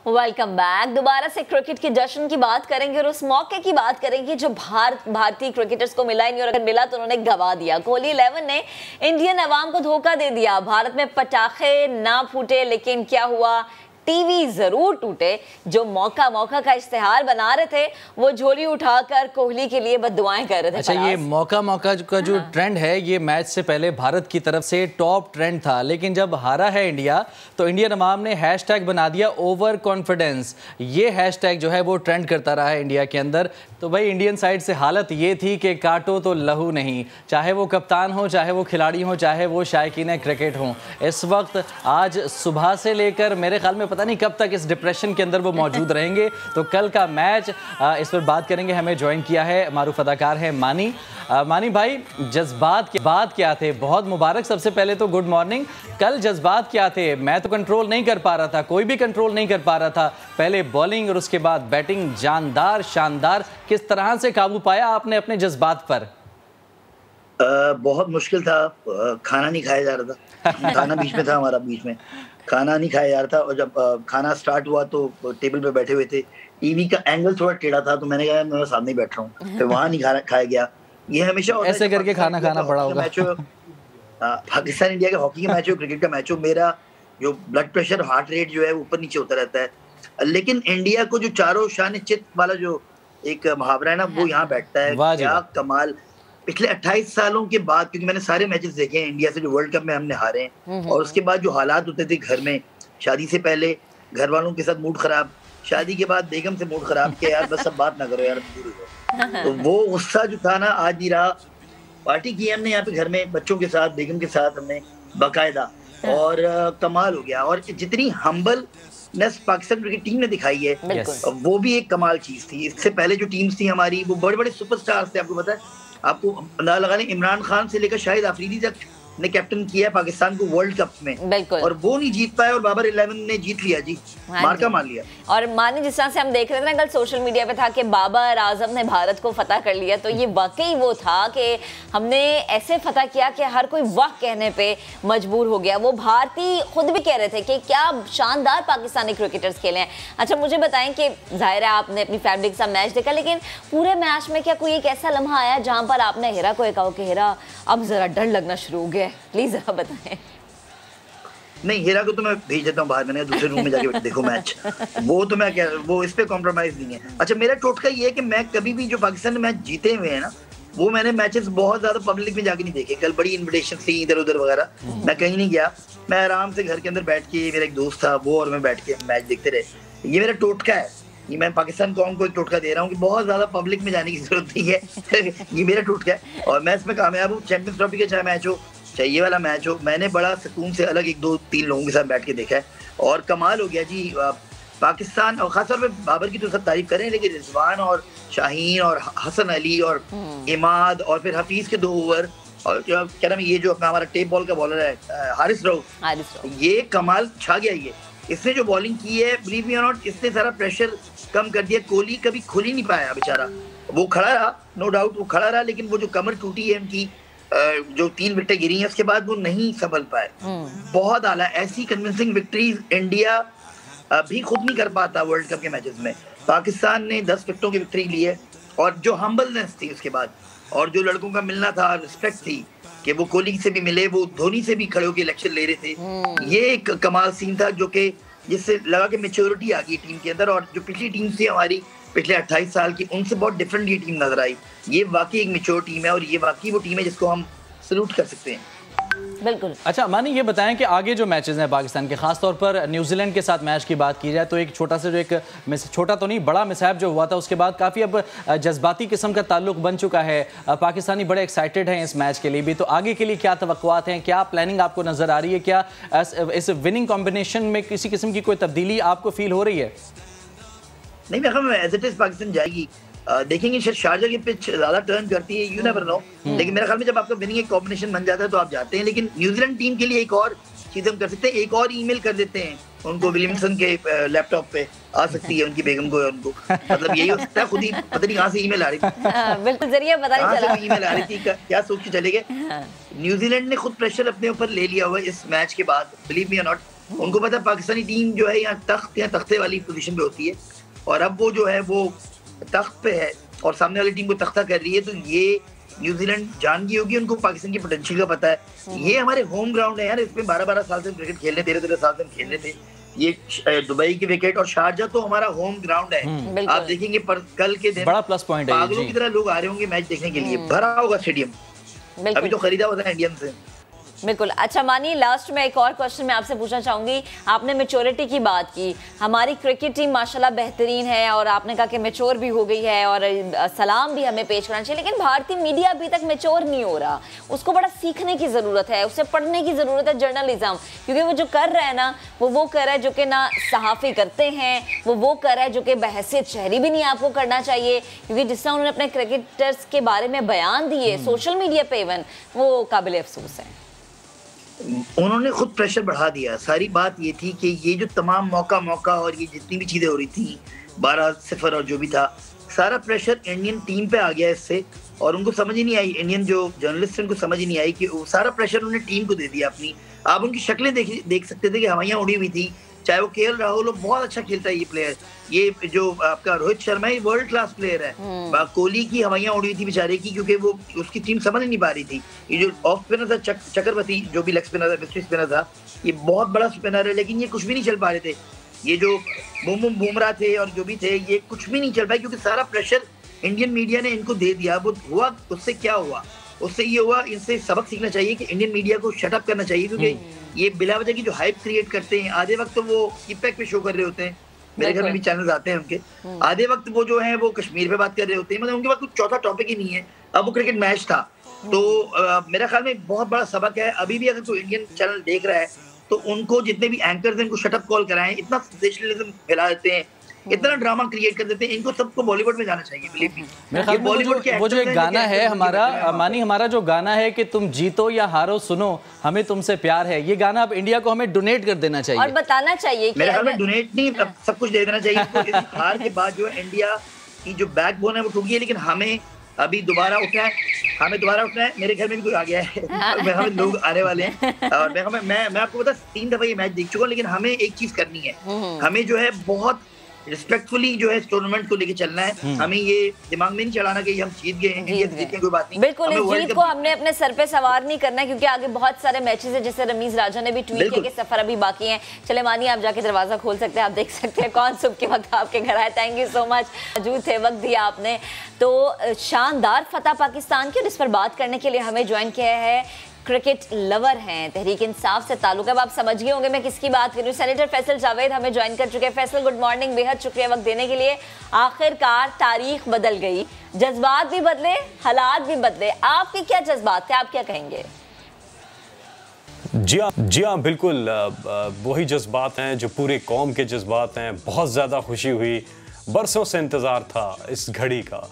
S1: Welcome back. दोबारा से क्रिकेट के जश्न की बात करेंगे और उस मौके की बात करेंगे जो भारतीय क्रिकेटर्स को मिला ही नहीं, और अगर मिला तो उन्होंने गवा दिया। कोहली 11 ने इंडियन अवाम को धोखा दे दिया। भारत में पटाखे ना फूटे, लेकिन क्या हुआ, टीवी जरूर टूटे। जो मौका का इश्तिहार बना रहे थे वो झोली उठाकर कोहली के लिए बद्दुआएं कर रहे थे।
S2: अच्छा, ये मौका का जो ट्रेंड है, ये मैच से पहले भारत की तरफ से टॉप ट्रेंड था, लेकिन जब हारा है इंडिया तो इंडियन अवाम ने हैशटैग बना दिया ओवर कॉन्फिडेंस। ये हैशटैग जो है वो ट्रेंड करता रहा है इंडिया के अंदर। तो भाई इंडियन साइड से हालत ये थी कि काटो तो लहू नहीं, चाहे वो कप्तान हो, चाहे वो खिलाड़ी हो, चाहे वो शायकीन क्रिकेट हो। इस वक्त आज सुबह से लेकर मेरे ख्याल में पता नहीं कब तक इस डिप्रेशन के अंदर वो मौजूद रहेंगे। तो कल का मैच, इस पर बात करेंगे। हमें ज्वाइन किया है मारूफ अदाकार है मानी। मानी भाई, जज्बात की बात क्या थे? बहुत मुबारक, सबसे पहले तो गुड मॉर्निंग। कल जज्बात क्या थे? मैं तो कंट्रोल नहीं कर पा रहा था, कोई भी कंट्रोल नहीं कर पा रहा था। पहले बॉलिंग और उसके बाद बैटिंग, जानदार शानदार। किस तरह से काबू पाया आपने अपने जज्बात पर?
S6: बहुत मुश्किल था। खाना नहीं खाया जा रहा था। खाना बीच में था हमारा, बीच में खाना नहीं खाया जा रहा था। और जब खाना स्टार्ट हुआ तो टेबल पे बैठे हुए थे, टीवी का एंगल थोड़ा टेढ़ा था, तो मैंने कहा मैं सामने ही बैठ रहा हूँ, फिर वहां नहीं खाया गया। ये हमेशा
S2: ऐसे करके खाना खाना पड़ा होगा।
S6: मैच हो, पाकिस्तान इंडिया का हॉकी का मैच हो, क्रिकेट का मैच हो, मेरा जो ब्लड प्रेशर, हार्ट रेट जो है ऊपर नीचे होता रहता है। लेकिन इंडिया को जो चारों शान चित वाला जो एक मुहावरा है ना, वो यहाँ बैठता है। क्या कमाल। पिछले 28 सालों के बाद, क्योंकि मैंने सारे मैचेस देखे हैं इंडिया से जो वर्ल्ड कप में हमने हारे हैं, और उसके बाद जो हालात होते थे घर में, शादी से पहले घर वालों के साथ मूड खराब, शादी के बाद बेगम से मूड खराब के यार बस सब बात ना करो यार, तो वो गुस्सा जो था ना आज नहीं रहा। पार्टी की हमने यहाँ पे घर में बच्चों के साथ, बेगम के साथ हमने बाकायदा, और कमाल हो गया। और जितनी हम्बलनेस पाकिस्तान क्रिकेट टीम ने दिखाई है, वो भी एक कमाल चीज थी। इससे पहले जो टीम्स थी हमारी, वो बड़े बड़े सुपरस्टार्स थे। आपको पता है, आपको अंदाजा लगा लें, इमरान खान से लेकर शाहिद अफरीदी तक ने कैप्टन किया है पाकिस्तान को वर्ल्ड कप में, और वो नहीं जीत पाए, और बाबर 11 ने जीत लिया जी, मार्का मार लिया।
S1: और मानी जिस तरह से हम देख रहे थे ना, कल सोशल मीडिया पे था कि बाबर आजम ने भारत को फतह कर लिया, तो ये वाकई वो था कि हमने ऐसे फतह किया कि हर कोई वाह कहने पे मजबूर हो गया। वो भारतीय खुद भी कह रहे थे कि क्या शानदार पाकिस्तानी क्रिकेटर्स खेले हैं। अच्छा, मुझे बताएं कि जाहिर है आपने अपनी फैमिली के साथ मैच देखा, लेकिन पूरे मैच में क्या कोई एक ऐसा लम्हा आया जहां पर आपने हेरा को कहा कि हेरा अब जरा डर लगना शुरू हो गया, प्लीज जरा बताएं।
S6: नहीं, हेरा को तो मैं भेज देता हूँ बाहर, मैंने दूसरे रूम में जाके देखो मैच। वो तो मैं वो इस पे कॉम्प्रोमाइज नहीं है। अच्छा, मेरा टोटका ये है कि मैं कभी भी जो पाकिस्तान ने मैच जीते हुए हैं ना, वो मैंने मैचेस बहुत ज्यादा पब्लिक में जाके नहीं देखे। कल बड़ी इन्विटेशन थी इधर उधर वगैरह, मैं कहीं नहीं गया। मैं आराम से घर के अंदर बैठ के, मेरा एक दोस्त था वो और मैं बैठ के मैच देखते रहे। ये मेरा टोटका है। ये मैं पाकिस्तान कौम को एक टोटका दे रहा हूँ कि बहुत ज्यादा पब्लिक में जाने की जरूरत नहीं है। ये मेरा टोटका है, और मैं इसमें कामयाब हूँ। चैंपियंस ट्रॉफी का चाहे मैच हो, चाहे ये वाला मैच हो, मैंने बड़ा सुकून से अलग 1-2-3 लोगों के साथ बैठ के देखा है, और कमाल हो गया जी। पाकिस्तान, और खासतौर पे बाबर की तो सब तारीफ करें, लेकिन रिजवान और शाहीन और हसन अली और इमाद और फिर हफीज के 2 ओवर, और क्या नाम, ये जो अपना हमारा टेप बॉल का बॉलर है हारिस रऊफ, ये कमाल छा गया। ये इसने जो बॉलिंग की है, बिलीव मी और नॉट, इसने सारा प्रेशर कम कर दिया। कोहली कभी खुल ही नहीं पाया बेचारा, वो खड़ा रहा, नो डाउट वो खड़ा रहा, लेकिन वो जो कमर टूटी है उनकी, जो 3 विकेटें गिरी हैं, उसके बाद वो नहीं संभल पाए। बहुत आला, ऐसी कन्विंसिंग विक्ट्रीज इंडिया भी खुद नहीं कर पाता वर्ल्ड कप के मैचेस में। पाकिस्तान ने 10 विकेटों की विक्ट्री ली है, और जो हम्बलनेस थी उसके बाद, और जो लड़कों का मिलना था, रिस्पेक्ट थी कि वो कोहली से भी मिले, वो धोनी से भी खड़े होकर इलेक्शन ले रहे थे। ये एक कमाल सीन था, जो कि जिससे लगा कि मैच्योरिटी आ गई टीम के अंदर। और जो पिछली टीम थी हमारी पिछले 28 साल की, उनसे बहुत डिफरेंट ये टीम नजर आई। ये वाकई एक मैच्योर टीम है, और ये वाकई वो टीम है जिसको हम सल्यूट कर सकते हैं।
S1: बिल्कुल।
S2: अच्छा मानी, ये बताएं कि आगे जो मैचेस हैं पाकिस्तान के, खासतौर पर न्यूजीलैंड के साथ मैच की बात की जाए तो एक छोटा सा जो एक छोटा तो नहीं बड़ा मिसहैप जो हुआ था, उसके बाद काफ़ी अब जज्बाती किस्म का ताल्लुक बन चुका है। पाकिस्तानी बड़े एक्साइटेड हैं इस मैच के लिए भी, तो आगे के लिए क्या तवक्कुआत हैं, क्या प्लानिंग आपको नज़र आ रही है? क्या इस विनिंग कॉम्बिनेशन में किसी किस्म की कोई तब्दीली आपको फील हो रही है?
S6: नहीं, मैं कहूँगा एज इट इज पाकिस्तान जाएगी। देखेंगे शायद शारजा की पिच ज्यादा टर्न करती है, यू नेवर नो, लेकिन मेरे ख्याल में जब आपका विनिंग एक कॉम्बिनेशन बन जाता है तो आप जाते हैं। लेकिन न्यूजीलैंड टीम के लिए एक और चीज हम कर सकते हैं, एक और ईमेल कर देते हैं उनको, विलियमसन के लैपटॉप पे आ सकती है उनकी बेगम को, उनको मतलब यही हो सकता है। खुद ही पता नहीं कहाँ से ईमेल आ रही थी,
S1: बिल्कुल जरिए पता नहीं चला,
S6: ईमेल आ रही थी, क्या सोच के चले गए। न्यूजीलैंड ने खुद प्रेशर अपने ऊपर ले लिया हुआ इस मैच के बाद, बिलीव मी और नॉट। उनको पता है पाकिस्तानी टीम जो है यहाँ तख्त या तख्ते वाली पोजीशन पे होती है, और अब वो जो है वो तख्त पे है और सामने वाली टीम को तख्ता कर रही है। तो ये न्यूजीलैंड जान गई होगी, उनको पाकिस्तान की पोटेंशियल का पता है। ये हमारे होम ग्राउंड है यार, इसमें 12-12 साल से क्रिकेट खेल रहे, 13-13 साल से खेल रहे थे। ये दुबई की विकेट और शारजा तो हमारा होम ग्राउंड है। आप देखेंगे पर कल के दिन
S2: बड़ा प्लस पॉइंट है,
S6: पागलों की तरह लोग आ रहे होंगे मैच देखने के लिए, भरा होगा स्टेडियम। अभी तो खरीदा हुआ था इंडियन से।
S1: बिल्कुल। अच्छा मानी, लास्ट में एक और क्वेश्चन मैं आपसे पूछना चाहूंगी। आपने मैच्योरिटी की बात की, हमारी क्रिकेट टीम माशाल्लाह बेहतरीन है और आपने कहा कि मैच्योर भी हो गई है और सलाम भी हमें पेश करना चाहिए, लेकिन भारतीय मीडिया अभी तक मैच्योर नहीं हो रहा। उसको बड़ा सीखने की ज़रूरत है, उसे पढ़ने की ज़रूरत है, जर्नलिज्म। क्योंकि वो जो कर रहा है ना, वो कर रहा है जो कि ना सहाफ़ी करते हैं, वो कर रहा है जो कि बहैसियत शहरी भी नहीं आपको करना चाहिए। क्योंकि जिस तरह उन्होंने अपने क्रिकेटर्स के बारे में बयान दिए सोशल मीडिया पे, इवन वो काबिल अफसोस है।
S6: उन्होंने खुद प्रेशर बढ़ा दिया। सारी बात ये थी कि ये जो तमाम मौका और ये जितनी भी चीज़ें हो रही थी 12-0 और जो भी था, सारा प्रेशर इंडियन टीम पे आ गया इससे, और उनको समझ ही नहीं आई, इंडियन जो जर्नलिस्ट उनको समझ ही नहीं आई कि वो सारा प्रेशर उन्होंने टीम को दे दिया अपनी। आप उनकी शक्लें देख सकते थे कि हवाइयाँ उड़ी हुई थी, चाहे वो केएल राहुल हो, बहुत अच्छा खेलता है ये प्लेयर। ये जो आपका रोहित शर्मा है वर्ल्ड क्लास प्लेयर है। कोहली की हवाइयाँ उड़ी थी बेचारे की, क्योंकि वो उसकी टीम समझ नहीं पा रही थी। ये जो ऑफ स्पिनर था चक्रवर्ती, जो भी लेग स्पिनर था, मिस्ट्री स्पिनर था, ये बहुत बड़ा स्पिनर है, लेकिन ये कुछ भी नहीं चल पा रहे थे। ये जो बुमराह थे और जो भी थे, ये कुछ भी नहीं चल पाए, क्योंकि सारा प्रेशर इंडियन मीडिया ने इनको दे दिया। वो हुआ, उससे क्या हुआ? उससे ये हुआ, इनसे सबक सीखना चाहिए कि इंडियन मीडिया को शट अप करना चाहिए, क्योंकि ये बिला वजह की जो हाइप क्रिएट करते हैं, आधे वक्त तो वो स्किप पे शो कर रहे होते हैं, मेरे घर में भी चैनल्स आते हैं उनके, आधे वक्त वो जो है वो कश्मीर पे बात कर रहे होते हैं, मतलब उनके पास कुछ चौथा टॉपिक ही नहीं है। अब वो क्रिकेट मैच था, तो मेरा ख्याल में बहुत बड़ा सबक है। अभी भी अगर कोई इंडियन चैनल देख रहा है तो उनको जितने भी एंकर्स हैं, उनको शट अप कॉल कराएं। इतना सेंसेशनलिज्म फैला देते हैं, इतना ड्रामा क्रिएट कर देते हैं, इनको सबको बॉलीवुड में जाना चाहिए। बिलीव मी,
S2: मेरे ख्याल में वो जो एक गाना है हमारा, मानी हमारा जो गाना है कि तुम जीतो या हारो सुनो हमें तुमसे प्यार है, ये गाना अब इंडिया को हमें डोनेट कर देना चाहिए
S1: और बताना चाहिए कि
S6: मेरे ख्याल में डोनेट नहीं, सब कुछ दे देना चाहिए। हार के बाद जो है इंडिया की जो बैकबोन है वो टूट गई है, लेकिन हमें अभी दोबारा उठना है। मेरे घर में भी कोई आ गया है हमें लोग आने वाले हैं, और मैं आपको बता 3 दफा ये मैच देख चुका हूँ, लेकिन हमें एक चीज करनी है, हमें जो है बहुत रिस्पेक्टफुली जो है इस टूर्नामेंट को लेके चलना है। हमें ये दिमाग में नहीं चलाना कि हम जीत गए हैं, जीत गए, कोई बात नहीं।
S1: बिल्कुल, इस जीत को हमने अपने सर पे सवार नहीं करना है, क्योंकि आगे बहुत सारे मैचेस हैं। जैसे रमीज राजा ने भी ट्वीट किया कि सफर अभी बाकी है। चले मानिए, आप जाके दरवाजा खोल सकते हैं, आप देख सकते हैं कौन सुबह के वक्त आपके घर आए। थैंक यू सो मच, मौजूद थे, वक्त दिया आपने। तो शानदार फतह पाकिस्तान की, और इस पर बात करने के लिए हमें ज्वाइन किया है क्रिकेट लवर हैं, तहरीक इंसाफ से ताल्लुक है। अब आप समझ गए होंगे मैं किसकी बात कर रही हूँ। सेनेटर फैसल जावेद हमें ज्वाइन कर चुके हैं। फैसल, गुड मॉर्निंग, बेहद शुक्रिया वक्त देने के लिए। आखिरकार तारीख बदल गई, जज्बात भी बदले, हालात भी बदले। आपके क्या जज्बात थे, आप क्या कहेंगे?
S7: जी हाँ, बिल्कुल वही जज्बात हैं जो पूरे कौम के जज्बात हैं। बहुत ज़्यादा खुशी हुई, बरसों से इंतज़ार था इस घड़ी का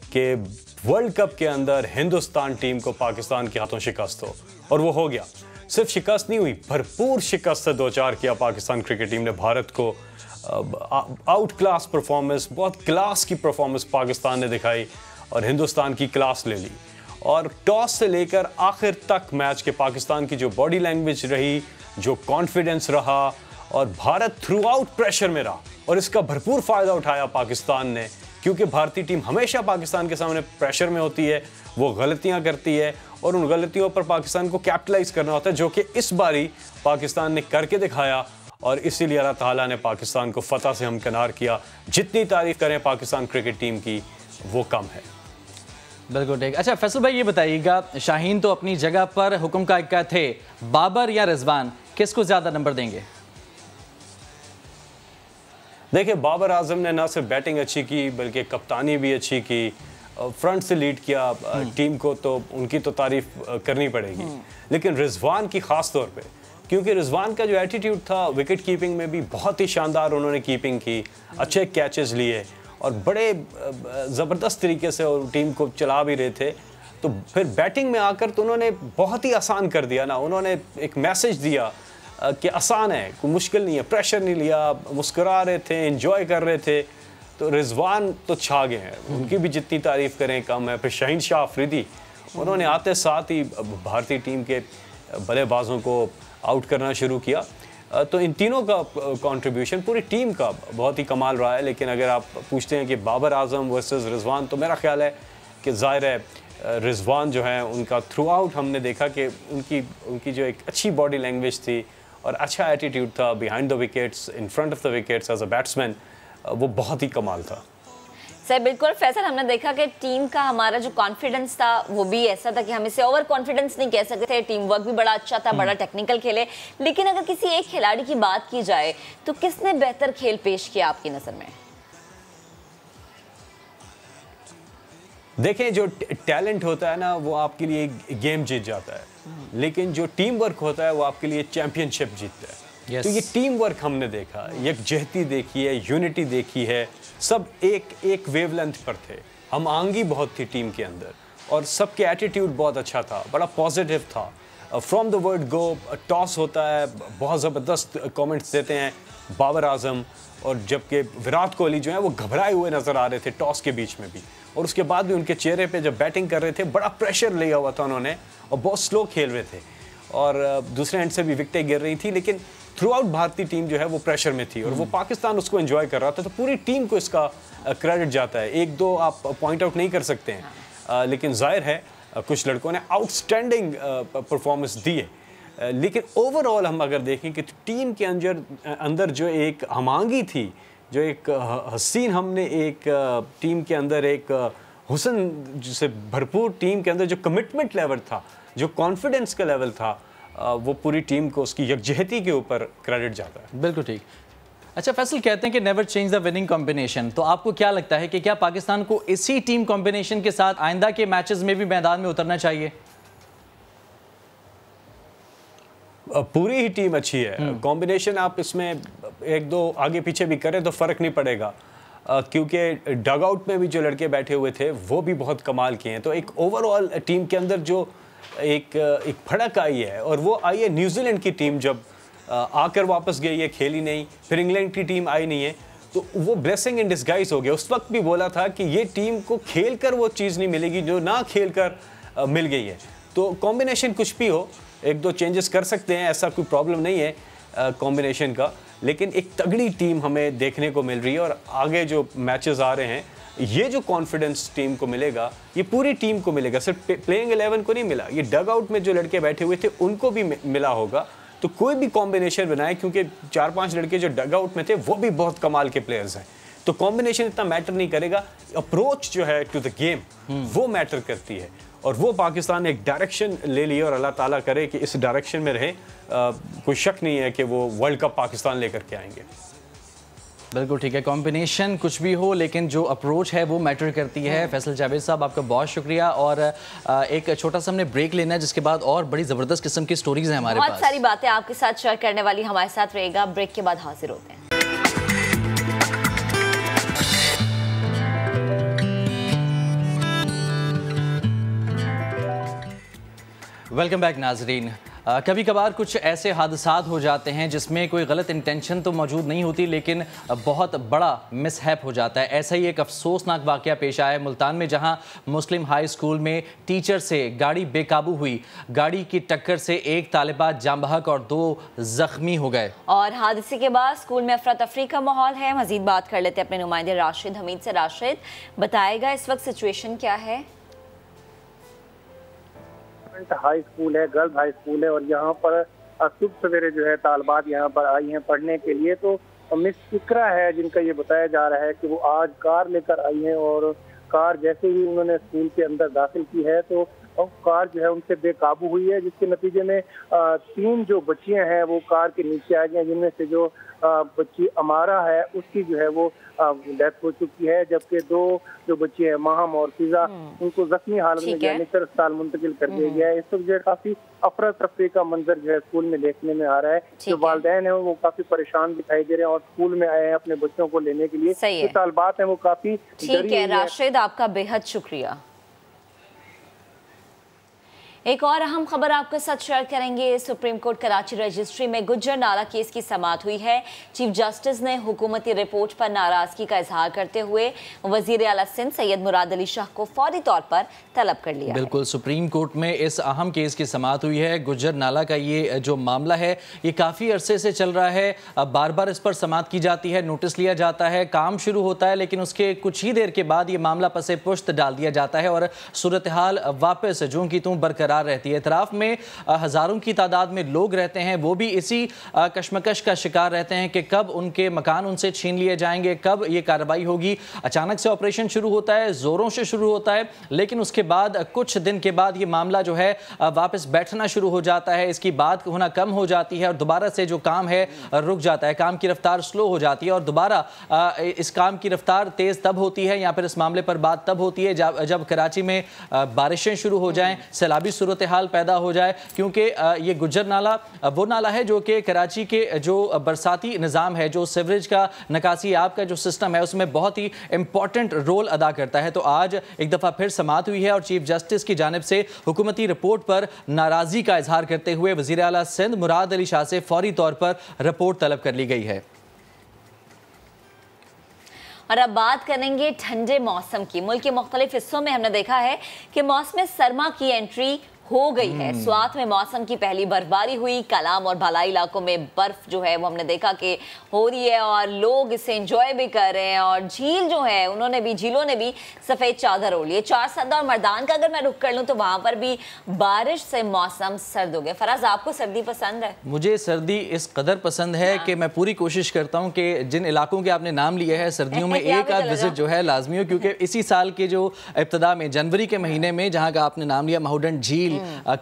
S7: कि वर्ल्ड कप के अंदर हिंदुस्तान टीम को पाकिस्तान के हाथों शिकस्त हो, और वो हो गया। सिर्फ शिकस्त नहीं हुई, भरपूर शिकस्त से दो चार किया पाकिस्तान क्रिकेट टीम ने भारत को। आउट क्लास परफॉर्मेंस, बहुत क्लास की परफॉर्मेंस पाकिस्तान ने दिखाई और हिंदुस्तान की क्लास ले ली। और टॉस से लेकर आखिर तक मैच के पाकिस्तान की जो बॉडी लैंग्वेज रही, जो कॉन्फिडेंस रहा, और भारत थ्रू आउट प्रेशर में रहा, और इसका भरपूर फ़ायदा उठाया पाकिस्तान ने, क्योंकि भारतीय टीम हमेशा पाकिस्तान के सामने प्रेशर में होती है, वो गलतियां करती है, और उन गलतियों पर पाकिस्तान को कैपिटलाइज करना होता है, जो कि इस बारी पाकिस्तान ने करके दिखाया। और इसीलिए अल्लाह ताला ने पाकिस्तान को फतह से हमकिनार किया। जितनी तारीफ करें पाकिस्तान क्रिकेट टीम की वो कम है।
S2: बिल्कुल ठीक। अच्छा फैसल भाई, ये बताइएगा, शाहीन तो अपनी जगह पर हुक्म का इक्का थे, बाबर या रिजवान, किसको ज़्यादा नंबर देंगे?
S7: देखिए, बाबर आजम ने ना सिर्फ बैटिंग अच्छी की बल्कि कप्तानी भी अच्छी की, फ्रंट से लीड किया टीम को, तो उनकी तो तारीफ करनी पड़ेगी। लेकिन रिजवान की ख़ास तौर पे, क्योंकि रिजवान का जो एटीट्यूड था, विकेट कीपिंग में भी बहुत ही शानदार उन्होंने कीपिंग की, अच्छे कैचेस लिए और बड़े ज़बरदस्त तरीके से और टीम को चला भी रहे थे। तो फिर बैटिंग में आकर तो उन्होंने बहुत ही आसान कर दिया ना, उन्होंने एक मैसेज दिया कि आसान है, कोई मुश्किल नहीं है, प्रेशर नहीं लिया, मुस्कुरा रहे थे, एंजॉय कर रहे थे। तो रिजवान तो छा गए हैं, उनकी भी जितनी तारीफ़ करें कम है। फिर शाहीन शाह अफरीदी, उन्होंने आते साथ ही भारतीय टीम के बल्लेबाजों को आउट करना शुरू किया। तो इन तीनों का कंट्रीब्यूशन पूरी टीम का बहुत ही कमाल रहा है। लेकिन अगर आप पूछते हैं कि बाबर आजम वर्सेस रिजवान, तो मेरा ख्याल है कि ज़ाहिर है रिजवान जो है उनका थ्रू आउट हमने देखा कि उनकी जो एक अच्छी बॉडी लैंग्वेज थी और अच्छा एटीट्यूड था behind the wickets, in front of the wickets as a batsman, वो बहुत ही कमाल था।
S1: सर बिल्कुल फैसल, हमने देखा कि टीम का हमारा जो कॉन्फिडेंस था वो भी ऐसा था कि हम इसे ओवर कॉन्फिडेंस नहीं कह सकते थे। टीम वर्क भी बड़ा अच्छा था, बड़ा टेक्निकल खेले। लेकिन अगर किसी एक खिलाड़ी की बात की जाए तो किसने बेहतर खेल पेश किया आपकी नजर में?
S7: देखें, जो टैलेंट होता है ना वो आपके लिए गेम जीत जाता है, लेकिन जो टीम वर्क होता है वो आपके लिए चैंपियनशिप जीतता है। तो ये टीम वर्क हमने देखा, यकजहती देखी है, यूनिटी देखी है, सब एक वेवलेंथ पर थे। हम आंगी बहुत थी टीम के अंदर और सबके एटीट्यूड बहुत अच्छा था, बड़ा पॉजिटिव था। From the word go toss होता है, बहुत ज़बरदस्त कमेंट्स देते हैं बाबर आजम, और जबकि विराट कोहली जो है वो घबराए हुए नज़र आ रहे थे टॉस के बीच में भी, और उसके बाद भी उनके चेहरे पे जब बैटिंग कर रहे थे बड़ा प्रेशर लिया हुआ था उन्होंने और बहुत स्लो खेल रहे थे, और दूसरे एंड से भी विकेटें गिर रही थी। लेकिन थ्रू आउट भारतीय टीम जो है वो प्रेशर में थी और वो पाकिस्तान उसको एंजॉय कर रहा था। तो पूरी टीम को इसका क्रेडिट जाता है। एक दो आप पॉइंट आउट नहीं कर सकते हैं, लेकिन जाहिर है कुछ लड़कों ने आउटस्टैंडिंग परफॉर्मेंस दी है। लेकिन ओवरऑल हम अगर देखें कि टीम के अंदर जो एक हमांगी थी, जो एक हसीन, हमने एक टीम के अंदर एक हुस्न से भरपूर टीम के अंदर जो कमिटमेंट लेवल था, जो कॉन्फिडेंस का लेवल था, वो पूरी टीम को उसकी यकजहती के ऊपर क्रेडिट जाता है।
S2: बिल्कुल ठीक। अच्छा फैसल, कहते हैं कि never change the winning combination, तो आपको क्या लगता है कि क्या पाकिस्तान को इसी टीम कॉम्बिनेशन के साथ आइंदा के मैचेस में भी मैदान में उतरना चाहिए?
S7: पूरी ही टीम अच्छी है, कॉम्बिनेशन आप इसमें एक दो आगे पीछे भी करें तो फर्क नहीं पड़ेगा, क्योंकि डग आउट में भी जो लड़के बैठे हुए थे वो भी बहुत कमाल किए हैं। तो एक ओवरऑल टीम के अंदर जो एक फड़क आई है, और वो आई है न्यूजीलैंड की टीम जब आकर वापस गई है, खेली नहीं, फिर इंग्लैंड की टीम आई नहीं है, तो वो ब्लेसिंग इन डिस्गाइज हो गया। उस वक्त भी बोला था कि ये टीम को खेलकर वो चीज़ नहीं मिलेगी जो ना खेलकर मिल गई है। तो कॉम्बिनेशन कुछ भी हो, एक दो चेंजेस कर सकते हैं, ऐसा कोई प्रॉब्लम नहीं है कॉम्बिनेशन का, लेकिन एक तगड़ी टीम हमें देखने को मिल रही है। और आगे जो मैचेस आ रहे हैं, ये जो कॉन्फिडेंस टीम को मिलेगा ये पूरी टीम को मिलेगा, सिर्फ प्लेइंग 11 को नहीं मिला, ये डग आउट में जो लड़के बैठे हुए थे उनको भी मिला होगा। तो कोई भी कॉम्बिनेशन बनाए, क्योंकि 4-5 लड़के जो डग आउट में थे वो भी बहुत कमाल के प्लेयर्स हैं, तो कॉम्बिनेशन इतना मैटर नहीं करेगा, अप्रोच जो है टू द गेम वो मैटर करती है। और वो पाकिस्तान ने एक डायरेक्शन ले ली और अल्लाह ताला करे कि इस डायरेक्शन में रहे। कोई शक नहीं है कि वो वर्ल्ड कप पाकिस्तान लेकर के आएंगे।
S2: बिल्कुल ठीक है, कॉम्बिनेशन कुछ भी हो लेकिन जो अप्रोच है वो मैटर करती है। फैसल जावेद साहब आपका बहुत शुक्रिया, और एक छोटा सा हमने ब्रेक लेना है, जिसके बाद और बड़ी ज़बरदस्त किस्म की स्टोरीज हैं हमारे पास।
S1: बहुत सारी बातें आपके साथ शेयर करने वाली, हमारे साथ रहेगा। ब्रेक के बाद हाजिर होते हैं।
S2: वेलकम बैक नाजरीन। कभी कभार कुछ ऐसे हादसात हो जाते हैं जिसमें कोई गलत इंटेंशन तो मौजूद नहीं होती, लेकिन बहुत बड़ा मिसहैप हो जाता है। ऐसा ही एक अफसोसनाक वाक़या पेश आया है मुल्तान में, जहां मुस्लिम हाई स्कूल में टीचर से गाड़ी बेकाबू हुई। गाड़ी की टक्कर से एक तालिबा जाँ बहक और 2 जख्मी हो गए।
S1: और हादसे के बाद स्कूल में अफरा तफरी का माहौल है। मजीद बात कर लेते हैं अपने नुमाइंदे राशिद हमीद से। राशिद, बताएगा इस वक्त सिचुएशन क्या है?
S5: हाई स्कूल है, गर्ल्स हाई स्कूल है, और यहाँ पर सुबह सवेरे जो है तालिबात यहाँ पर आई हैं पढ़ने के लिए। तो मिस इकरा है जिनका ये बताया जा रहा है कि वो आज कार लेकर आई हैं, और कार जैसे ही उन्होंने स्कूल के अंदर दाखिल की है तो कार जो है उनसे बेकाबू हुई है, जिसके नतीजे में 3 जो बच्चियां हैं वो कार के नीचे आ गई हैं, जिनमें से जो बच्ची अमारा है उसकी जो है वो डेथ हो चुकी है, जबकि 2 जो बच्चे हैं माहम और फिजा उनको जख्मी हालत में जैनिकर अस्पताल मुंतकिल कर दिया गया है। इस वक्त जो है काफी अफरा तफरी का मंजर जो है स्कूल में देखने में आ रहा है। जो वालिदैन है वो काफी परेशान दिखाई दे रहे हैं और स्कूल में आए हैं अपने बच्चों को लेने के लिए। जो तालिबात है वो काफी
S1: ठीक है। राशिद, आपका बेहद शुक्रिया। एक और अहम खबर आपके साथ शेयर करेंगे। सुप्रीम कोर्ट कराची रजिस्ट्री में गुज्जर नाला केस की समाअत हुई है। चीफ जस्टिस ने हुकूमती रिपोर्ट पर नाराजगी का इजहार करते हुए वजीर आला सिंध सैयद मुराद अली शाह को फौरी तौर पर तलब कर लिया।
S2: बिल्कुल, सुप्रीम कोर्ट में इस अहम केस की समाअत हुई है। गुज्जर नाला का ये जो मामला है ये काफ़ी अरसे से चल रहा है। बार बार इस पर समाअत की जाती है, नोटिस लिया जाता है, काम शुरू होता है, लेकिन उसके कुछ ही देर के बाद ये मामला पसे पुश्त डाल दिया जाता है और सूरत हाल वापस जो की तू बरकरार रहती है। इतराफ में हजारों की तादाद में लोग रहते हैं, वो भी इसी कशमकश का शिकार रहते हैं कि कब उनके मकान उनसे छीन लिए जाएंगे, कब ये कार्रवाई होगी। अचानक से ऑपरेशन शुरू होता है, जोरों से शुरू होता है, लेकिन उसके बाद कुछ दिन के बाद ये मामला जो है वापस बैठना शुरू हो जाता है, इसकी बात होना कम हो जाती है और दोबारा से जो काम है रुक जाता है, काम की रफ्तार स्लो हो जाती है और दोबारा इस काम की रफ्तार तेज तब होती है या फिर इस मामले पर बात तब होती है जब कराची में बारिशें शुरू हो जाएं, सैलाबी सूरत हाल पैदा हो जाए, क्योंकि ये गुज्जर नाला वो नाला है जो कि कराची के जो बरसाती निज़ाम है, जो सीवरेज का निकासी आब का जो सिस्टम है उसमें बहुत ही इंपॉर्टेंट रोल अदा करता है। तो आज एक दफ़ा फिर समाअत हुई है और चीफ जस्टिस की जानिब से हुकूमती रिपोर्ट पर नाराज़गी का इजहार करते हुए वज़ीर आला सिंध मुराद अली शाह से फौरी तौर पर रिपोर्ट तलब कर ली गई है।
S1: और अब बात करेंगे ठंडे मौसम की। मुल्क के मुख्तलिफ हिस्सों में हमने देखा है कि मौसम सरमा की एंट्री हो गई है। स्वात में मौसम की पहली बर्फबारी हुई। कलाम और भलाई इलाकों में बर्फ जो है वो हमने देखा कि हो रही है और लोग इसे एंजॉय भी कर रहे हैं और झील जो है झीलों ने भी सफ़ेद चादर ओढ़ी है। चारसदा और मर्दान का अगर मैं रुख कर लूँ तो वहाँ पर भी बारिश से मौसम सर्द हो गया। फराज, आपको सर्दी पसंद है?
S2: मुझे सर्दी इस कदर पसंद है कि मैं पूरी कोशिश करता हूँ कि जिन इलाकों के आपने नाम लिए हैं सर्दियों में एक आध विजिट जो है लाजमी हो, क्योंकि इसी साल के जो इब्तदा में जनवरी के महीने में जहाँ का आपने नाम लिया माहौडन झील,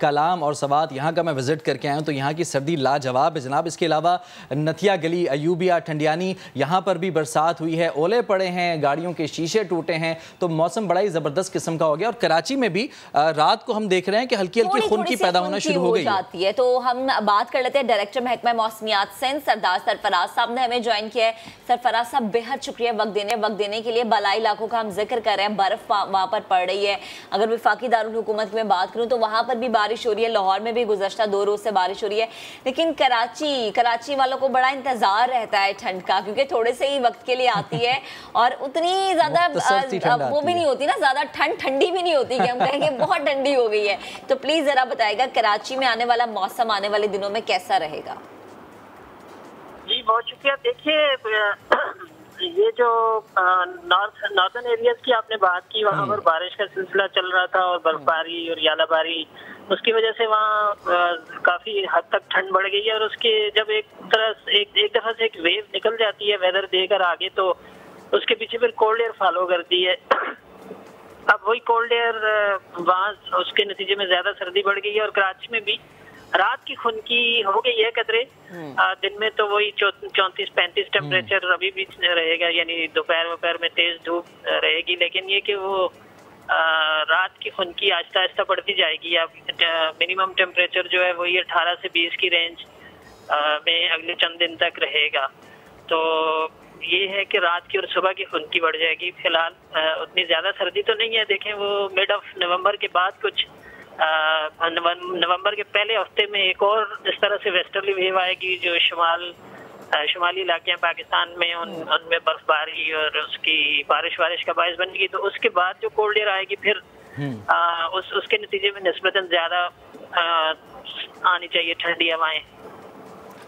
S2: कलाम और सवात, यहाँ का मैं विजिट करके आया हूँ तो यहाँ की सर्दी लाजवाब है जनाब। इसके अलावा नथिया गली, अयूबिया, ठंडियानी, यहाँ पर भी बरसात हुई है, ओले पड़े हैं, गाड़ियों के शीशे टूटे हैं, तो मौसम बड़ा ही ज़बरदस्त किस्म का हो गया। और कराची में भी रात को हम देख रहे हैं कि हल्की हल्की खुनकी पैदा होना शुरू हो गई
S1: है। तो हम बात कर लेते हैं डायरेक्टर महकमा मौसमियात सिंध सरदार सरफराज साहब ने हमें ज्वाइन किया है। सरफराज साहब, बेहद शुक्रिया वक्त देने के लिए। बलाई इलाकों का हम जिक्र कर रहे हैं, बर्फ वहाँ पर पड़ रही है। अगर वफाकी दारुल हुकूमत की मैं बात करूँ तो वहाँ पर भी बारिश हो रही है, लाहौर में भी गुज़श्ता 2 रोज से बारिश हो रही है। लेकिन कराची वालों को बड़ा इंतजार रहता है ठंड का, क्योंकि थोड़े से ही वक्त के लिए आती है और उतनी ज्यादा वो भी नहीं होती ना, ज्यादा ठंडी भी नहीं होती कि हम कहेंगे बहुत ठंडी हो गई है। तो प्लीज जरा बताइएगा कराची में आने वाला मौसम आने वाले दिनों में कैसा रहेगा?
S8: जी बहुत शुक्रिया। देखिए ये जो नॉर्दर्न एरियाज की आपने बात की, वहाँ पर बारिश का सिलसिला चल रहा था और बर्फबारी और यालाबारी, उसकी वजह से वहाँ काफी हद तक ठंड बढ़ गई है। और उसके जब एक दफा से एक वेव निकल जाती है वेदर देकर आगे, तो उसके पीछे फिर कोल्ड एयर फॉलो करती है। अब वही कोल्ड एयर वहाँ उसके नतीजे में ज्यादा सर्दी बढ़ गई है और कराची में भी रात की खुनकी हो गई है कदरे। दिन में तो वही 34-35 टेम्परेचर अभी भी रहेगा, यानी दोपहर में तेज धूप रहेगी, लेकिन ये कि वो रात की खुनकी आहिस्ता आहिस्ता बढ़ती जाएगी। अब मिनिमम टेम्परेचर जो है वही 18 से 20 की रेंज में अगले चंद दिन तक रहेगा। तो ये है कि रात की और सुबह की खुनकी बढ़ जाएगी। फिलहाल उतनी ज्यादा सर्दी तो नहीं है। देखें वो मिड ऑफ नवंबर के बाद कुछ नवंबर के पहले हफ्ते में एक और इस तरह से वेस्टर्ली वेव आएगी जो शुमाली इलाके हैं पाकिस्तान में, उनमें बर्फबारी और उसकी बारिश का बायस बनेगी। तो उसके बाद जो कोल्ड एयर आएगी फिर उसके नतीजे में निस्बतन ज्यादा आनी चाहिए ठंडी हवाएं।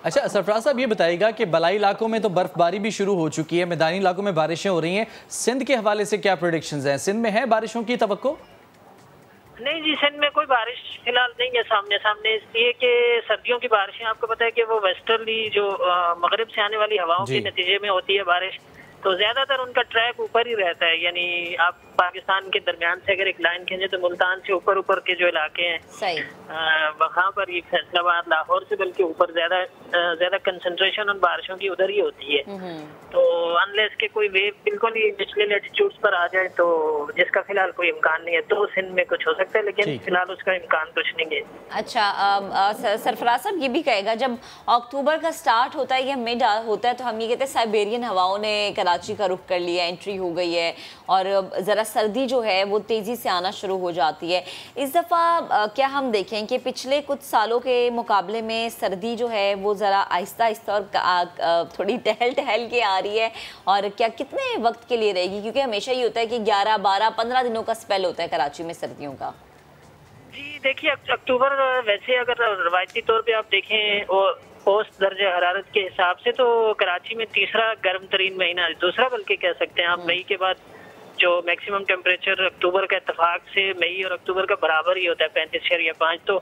S2: अच्छा सरफराज साहब, ये बताइएगा कि बलाई इलाकों में तो बर्फबारी भी शुरू हो चुकी है, मैदानी इलाकों में बारिशें हो रही हैं, सिंध के हवाले से क्या प्रेडिक्शंस हैं? सिंध में है बारिशों की तवक्को?
S8: नहीं जी, सिंध में कोई बारिश फिलहाल नहीं है सामने, इसलिए कि सर्दियों की बारिशें आपको पता है कि वो वेस्टर्ली जो मगरिब से आने वाली हवाओं के नतीजे में होती है बारिश, तो ज्यादातर उनका ट्रैक ऊपर ही रहता है। यानी आप पाकिस्तान के दरमियान से अगर एक लाइन खींचे तो मुल्तान से ऊपर के जो इलाके हैं वहाँ पर ये फैसलाबाद, लाहौर से बल्कि ऊपर ज्यादा कंसंट्रेशन उन बारिशों की उधर ही होती है। तो अनलेस के कोई वेव बिल्कुल ही निचले लैटिट्यूड्स पर आ जाए तो जिसका फिलहाल कोई इम्कान नहीं है, तो सिंध में कुछ हो सकता है, लेकिन फिलहाल उसका इम्कान कुछ नहीं है।
S1: अच्छा, सरफराज साहब ये भी कहेगा, जब अक्टूबर का स्टार्ट होता है या मिड होता है तो हम ये कहते हैं साइबेरियन हवाओं ने कराची का रुख कर लिया, एंट्री हो गई है और ज़रा सर्दी जो है वो तेज़ी से आना शुरू हो जाती है। इस दफ़ा क्या हम देखें कि पिछले कुछ सालों के मुकाबले में सर्दी जो है वो ज़रा आहिस्ता आहिस्ता और थोड़ी टहल के आ रही है, और क्या कितने वक्त के लिए रहेगी? क्योंकि हमेशा ये होता है कि 11, 12, 15 दिनों का स्पेल होता है कराची में सर्दियों का।
S8: जी देखिए, अक्टूबर वैसे अगर रवायती तौर पे आप देखें औसत दर्जे हरारत के हिसाब से तो कराची में तीसरा गर्म तरीन महीना, दूसरा बल्कि कह सकते हैं आप। मई के बाद जो मैक्सिमम टेम्परेचर अक्टूबर का इत्तेफाक से मई और अक्टूबर का बराबर ही होता है, 35.5। तो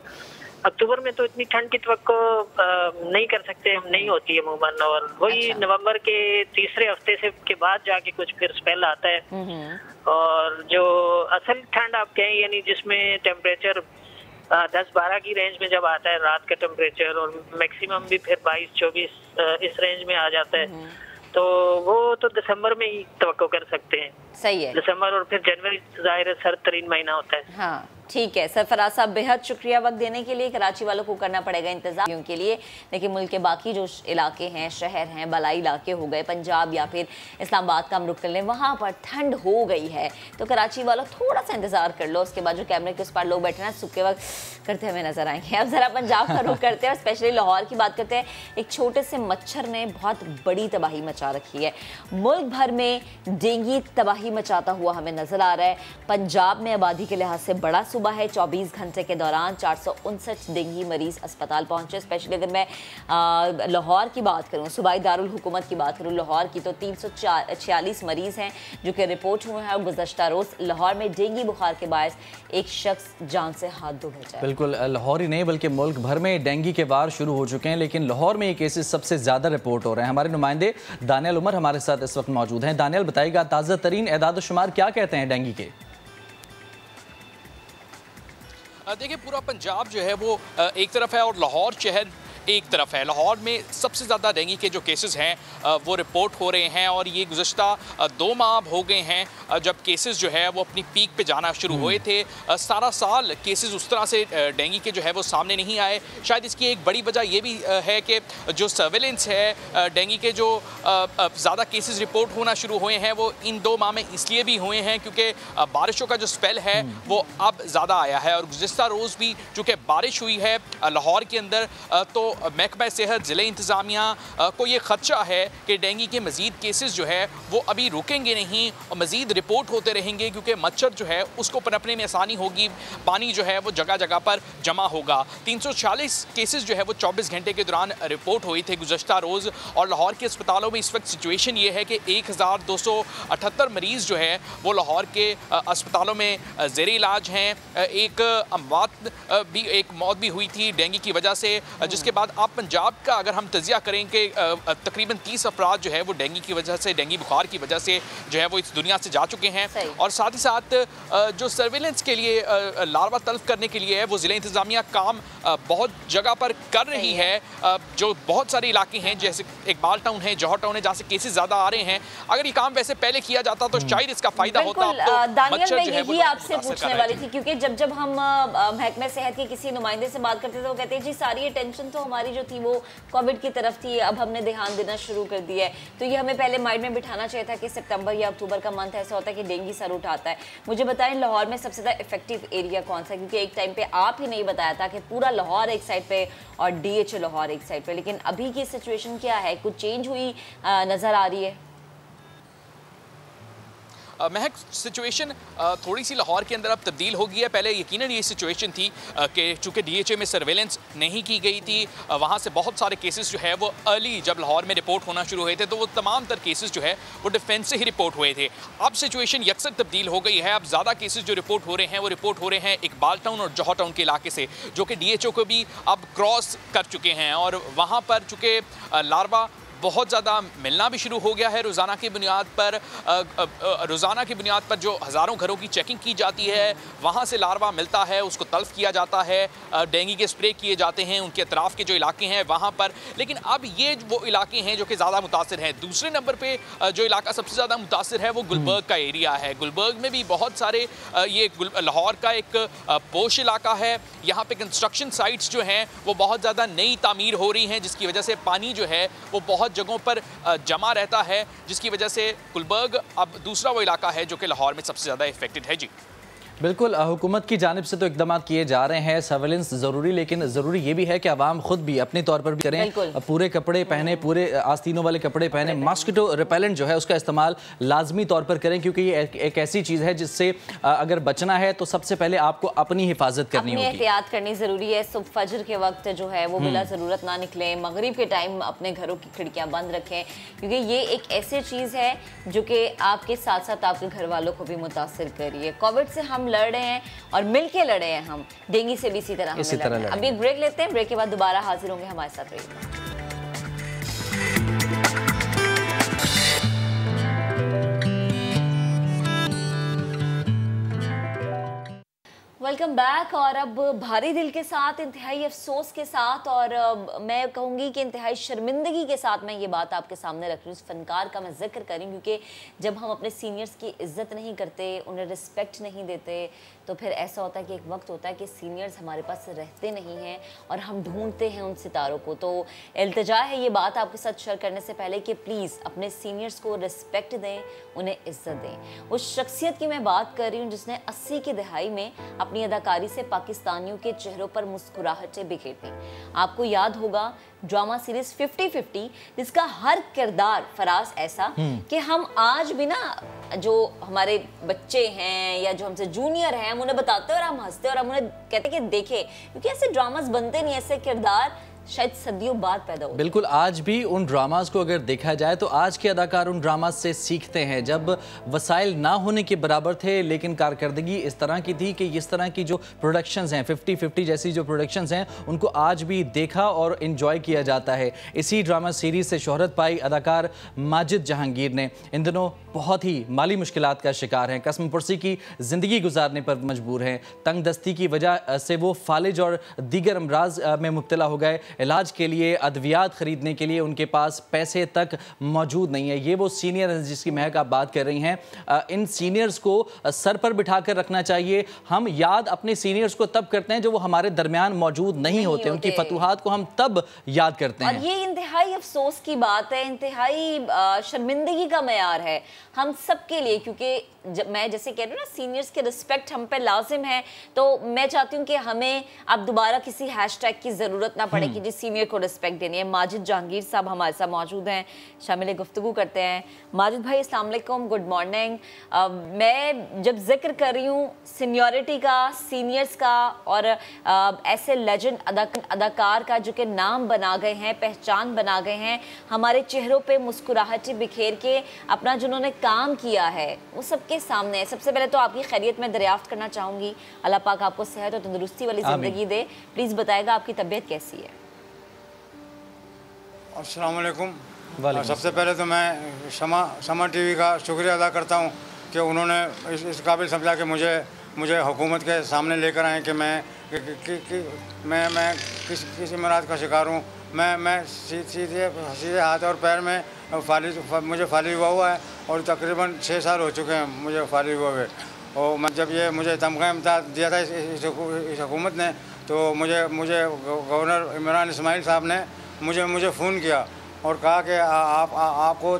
S8: अक्टूबर में तो इतनी ठंड की तवक्को नहीं कर सकते हम, नहीं होती है अमूमन, और वही नवंबर के तीसरे हफ्ते से के बाद जाके कुछ फिर स्पेल आता है। और जो असल ठंड आप कहें, यानी जिसमें टेम्परेचर 10-12 की रेंज में जब आता है रात का टेम्परेचर, और मैक्सिमम भी फिर 22-24 इस रेंज में आ जाता है, तो वो तो दिसंबर में ही तवक्को कर सकते हैं।
S1: सही है,
S8: दिसंबर और फिर जनवरी ज़ाहिर सर्द तरीन महीना होता है।
S1: हाँ ठीक है सरफराज साहब, बेहद शुक्रिया वक्त देने के लिए। कराची वालों को करना पड़ेगा इंतजार के लिए, लेकिन मुल्क के बाकी जो इलाके हैं, शहर हैं, बलाई इलाके हो गए, पंजाब या फिर इस्लामाबाद का हम रुख कर लें, वहाँ पर ठंड हो गई है, तो कराची वालों थोड़ा सा इंतजार कर लो। उसके बाद जो कैमरे के उस पर लोग बैठे ना सुबह वक्त करते हुए नजर आएंगे। अब जरा पंजाब का रुख करते हैं और स्पेशली लाहौर की बात करते हैं। एक छोटे से मच्छर ने बहुत बड़ी तबाही मचा रखी है। मुल्क भर में डेंगू तबाही मचाता हुआ हमें नजर आ रहा है। पंजाब में आबादी के लिहाज से बड़ा सूबा है। 24 घंटे के दौरान 459 डेंगू मरीज अस्पताल पहुंचे। स्पेशली अगर मैं लाहौर की बात करूं, सूबाई दारुल हुकूमत की बात करूं लाहौर की, तो 346 मरीज हैं जो कि रिपोर्ट हुए हैं। और गुज़श्ता रोज लाहौर में डेंगू बुखार के बायस एक शख्स जान से हाथ धो बैठा है।
S2: बिल्कुल, लाहौर ही नहीं बल्कि मुल्क भर में डेंगू के वार शुरू हो चुके हैं, लेकिन लाहौर में ये केसेस सबसे ज़्यादा रिपोर्ट हो रहे हैं। हमारे नुमाइंदे दानियल उमर हमारे साथ इस वक्त मौजूद हैं। दानियल, बताइएगा ताज़ा तरीन एदाद शुमार क्या कहते हैं डेंगू के?
S9: देखिए, पूरा पंजाब जो है वो एक तरफ है और लाहौर शहर एक तरफ है। लाहौर में सबसे ज़्यादा डेंगू के जो केसेस हैं वो रिपोर्ट हो रहे हैं, और ये गुज़श्ता 2 माह हो गए हैं जब केसेस जो है वो अपनी पीक पे जाना शुरू हुए थे। सारा साल केसेस उस तरह से डेंगू के जो है वो सामने नहीं आए। शायद इसकी एक बड़ी वजह ये भी है कि जो सर्वेलेंस है डेंगू के, जो ज़्यादा केसेस रिपोर्ट होना शुरू हुए हैं वो इन 2 माह में इसलिए भी हुए हैं क्योंकि बारिशों का जो स्पेल है वो अब ज़्यादा आया है। और गुज़श्ता रोज़ भी चूँकि बारिश हुई है लाहौर के अंदर, तो महकमा सेहत ज़िले इंतज़ामिया को ये ख़दशा है कि डेंगू के मज़ीद केसेस जो है वो अभी रुकेंगे नहीं और मज़ीद रिपोर्ट होते रहेंगे, क्योंकि मच्छर जो है उसको पनपने में आसानी होगी, पानी जो है वो जगह जगह पर जमा होगा। 340 केसेस जो है वो 24 घंटे के दौरान रिपोर्ट हुए थे गुज़श्ता रोज़। और लाहौर के अस्पतालों में इस वक्त सिचुएशन ये है कि 1278 मरीज़ जो है वो लाहौर के अस्पतालों में ज़ेर इलाज हैं। एक मौत भी हुई थी डेंगू की वजह से, जिसके बाद आप पंजाब का अगर हम तजिया करें कि तकरीबन 30 अफराद जो है वो डेंगू की वजह से, डेंगू बुखार की वजह से जो है वो इस दुनिया से जा चुके हैं। और साथ ही साथ जो सर्वेलेंस के लिए लार्वा तल्फ करने के लिए है वो ज़िला इंतज़ामिया काम बहुत जगह पर कर रही है। जो बहुत सारे इलाके हैं जैसे इकबाल टाउन है, जौहर टाउन है, जहाँ से केसेस ज़्यादा आ रहे हैं, अगर ये काम वैसे पहले किया जाता तो शायद इसका फ़ायदा होता।
S1: दानियल, मैं यही आपसे पूछने वाली थी, क्योंकि जब हम महकमे सेहत के किसी नुमाइंदे से बात करते थे वो कहते हैं जी सारी अटेंशन तो हमारी जो थी वो कोविड की तरफ थी, अब हमने ध्यान देना शुरू कर दिया है। तो ये हमें पहले माइंड में बिठाना चाहिए था कि सितंबर या अक्टूबर का मंथ ऐसा होता है कि डेंगू सर उठाता है। मुझे बताएं लाहौर में सबसे ज़्यादा इफेक्टिव एरिया कौन सा है? क्योंकि एक टाइम पे आप ही नहीं बताया था कि पूरा लाहौर एक साइड पे और DHA लाहौर एक साइड पे, लेकिन अभी की सिचुएशन क्या है? कुछ चेंज हुई नज़र आ रही है?
S9: महक, सिचुएशन थोड़ी सी लाहौर के अंदर अब तब्दील हो गई है। पहले यकीनन ये सिचुएशन थी कि चूँकि DHA में सर्वेलेंस नहीं की गई थी, वहाँ से बहुत सारे केसेस जो है वो अर्ली जब लाहौर में रिपोर्ट होना शुरू हुए थे तो वो तमाम तर केसेस जो है वो डिफेंस से ही रिपोर्ट हुए थे। अब सिचुएशन यकसर तब्दील हो गई है। अब ज़्यादा केसेस जो रिपोर्ट हो रहे हैं वो रिपोर्ट हो रहे हैं इकबाल टाउन और जौहर टाउन के इलाके से, जो कि DHA को भी अब क्रॉस कर चुके हैं। और वहाँ पर चूँकि लार्वा बहुत ज़्यादा मिलना भी शुरू हो गया है। रोज़ाना की बुनियाद पर जो हज़ारों घरों की चेकिंग की जाती है, वहाँ से लार्वा मिलता है, उसको तल्फ किया जाता है, डेंगू के स्प्रे किए जाते हैं उनके अतराफ़ के जो इलाके हैं वहाँ पर। लेकिन अब ये वो इलाके हैं जो कि ज़्यादा मुतासिर हैं। दूसरे नंबर पर जो इलाका सबसे ज़्यादा मुतासिर है वो गुलबर्ग का एरिया है। गुलबर्ग में भी बहुत सारे ये लाहौर का एक पोश इलाका है। यहाँ पे कंस्ट्रक्शन साइट्स जो हैं वो बहुत ज़्यादा नई तामीर हो रही हैं, जिसकी वजह से पानी जो है वो बहुत जगहों पर जमा रहता है, जिसकी वजह से गुलबर्ग अब दूसरा वो इलाका है जो कि लाहौर में सबसे ज़्यादा इफेक्टेड है। जी
S2: बिल्कुल, हुकूमत की जानिब से तो इकदाम किए जा रहे हैं, सर्वेलेंस ज़रूरी, लेकिन ज़रूरी ये भी है कि आवाम खुद भी अपने तौर पर भी करें, पूरे कपड़े पहने, पूरे आस्तीनों वाले कपड़े पहने, मॉस्किटो रिपेलेंट जो है उसका इस्तेमाल लाजमी तौर पर करें, क्योंकि ये एक ऐसी चीज़ है जिससे अगर बचना है तो सबसे पहले आपको अपनी हिफाजत करनी होगी,
S1: एहतियात करनी ज़रूरी है। सुबह फजर के वक्त जो है वो बिला ज़रूरत ना निकलें, मगरिब के टाइम अपने घरों की खिड़कियाँ बंद रखें, क्योंकि ये एक ऐसी चीज़ है जो कि आपके साथ साथ आपके घर वालों को भी मुतासिर कर रही है। कोविड से हम लड़ रहे हैं और मिलके लड़े हैं हम, डेंगू से भी इसी तरह हमें लड़ना है। अभी एक ब्रेक लेते हैं, ब्रेक के बाद दोबारा हाजिर होंगे, हमारे साथ रहिएगा। Welcome back. और अब भारी दिल के साथ, इंतहाई अफसोस के साथ और मैं कहूँगी कि इंतहाई शर्मिंदगी के साथ मैं ये बात आपके सामने रख रही हूँ। इस फनकार का मैं जिक्र करूँ क्योंकि जब हम अपने सीनियर्स की इज़्ज़त नहीं करते, उन्हें रिस्पेक्ट नहीं देते, तो फिर ऐसा होता है कि एक वक्त होता है कि सीनियर्स हमारे पास रहते नहीं हैं और हम ढूंढते हैं उन सितारों को। तो इल्तिजा है ये बात आपके साथ शेयर करने से पहले कि प्लीज़ अपने सीनियर्स को रिस्पेक्ट दें, उन्हें इज़्ज़त दें। उस शख्सियत की मैं बात कर रही हूँ जिसने 80 की दहाई में अपनी अदाकारी से पाकिस्तानियों के चेहरों पर मुस्कुराहटें बिखेर दी। आपको याद होगा ड्रामा सीरीज 50-50, जिसका हर किरदार फराज ऐसा कि हम आज भी ना जो हमारे बच्चे हैं या जो हमसे जूनियर हैं, हम उन्हें बताते हैं और हम हंसते हैं और हम उन्हें कहते हैं कि देखें, क्योंकि ऐसे ड्रामास बनते नहीं, ऐसे किरदार शायद सदियों बाद पैदा हो।
S2: बिल्कुल, आज भी उन ड्रामास को अगर देखा जाए तो आज के अदाकार उन ड्रामास से सीखते हैं। जब वसाइल ना होने के बराबर थे लेकिन कारकर्दगी इस तरह की थी कि इस तरह की जो प्रोडक्शंस हैं, 50-50 जैसी जो प्रोडक्शंस हैं, उनको आज भी देखा और इन्जॉय किया जाता है। इसी ड्रामा सीरीज से शोहरत पाई अदाकार माजिद जहांगीर ने इन दिनों बहुत ही माली मुश्किलात का शिकार हैं, कसम पुरसी की ज़िंदगी गुजारने पर मजबूर हैं। तंग दस्ती की वजह से वो फालिज और दीगर अमराज में मुब्तला हो गए। इलाज के लिए, अद्वियात ख़रीदने के लिए उनके पास पैसे तक मौजूद नहीं है। ये वो सीनियर हैं जिसकी महक आप बात कर रही हैं। इन सीनियर्स को सर पर बिठा कर रखना चाहिए। हम याद अपने सीनियर्स को तब करते हैं जो वो हमारे दरमियान मौजूद नहीं होते। उनकी फतूहात को हम तब याद करते हैं।
S1: और ये इंतहाई अफसोस की बात है, इंतहाई शर्मिंदगी का मयार है हम सब के लिए, क्योंकि मैं जैसे कह रही हूँ ना, सीनियर्स के रिस्पेक्ट हम पे लाजिम है। तो मैं चाहती हूँ कि हमें अब दोबारा किसी हैशटैग की ज़रूरत ना पड़े कि जिस सीनियर को रिस्पेक्ट देनी है। माजिद जहांगीर साहब हमारे साथ मौजूद हैं, शामिल गुफ्तगू करते हैं। माजिद भाई अस्सलाम वालेकुम, गुड मॉर्निंग। मैं जब जिक्र कर रही हूँ सीनियरिटी का, सीनियर्स का और ऐसे लेजेंड अदाकार का जो कि नाम बना गए हैं, पहचान बना गए हैं, हमारे चेहरों पे मुस्कुराहटें बिखेर के अपना जिन्होंने काम किया है वो सबके सामने है। सबसे पहले तो आपकी खैरियत में दरियाफ्त करना चाहूँगी। अल्लाह पाक आपको सेहत और तंदुरुस्ती वाली ज़िंदगी दे। प्लीज़ बताएगा आपकी तबीयत कैसी है?
S10: अस्सलाम वालेकुम। सबसे पहले तो मैं शमा टीवी का शुक्रिया अदा करता हूँ कि उन्होंने इस काबिल समझा कि मुझे हुकूमत के सामने लेकर आए कि मैं किसी मराज का शिकार हूँ। मैं सीधे हाथ और पैर में मुझे फालिज हुआ है और तकरीबन 6 साल हो चुके हैं मुझे फालिज हुए। और मैं जब ये मुझे तमगा इम्तियाज़ दिया था इस हुकूमत ने, तो मुझे गवर्नर इमरान इस्माइल साहब ने मुझे फ़ोन किया और कहा कि आपको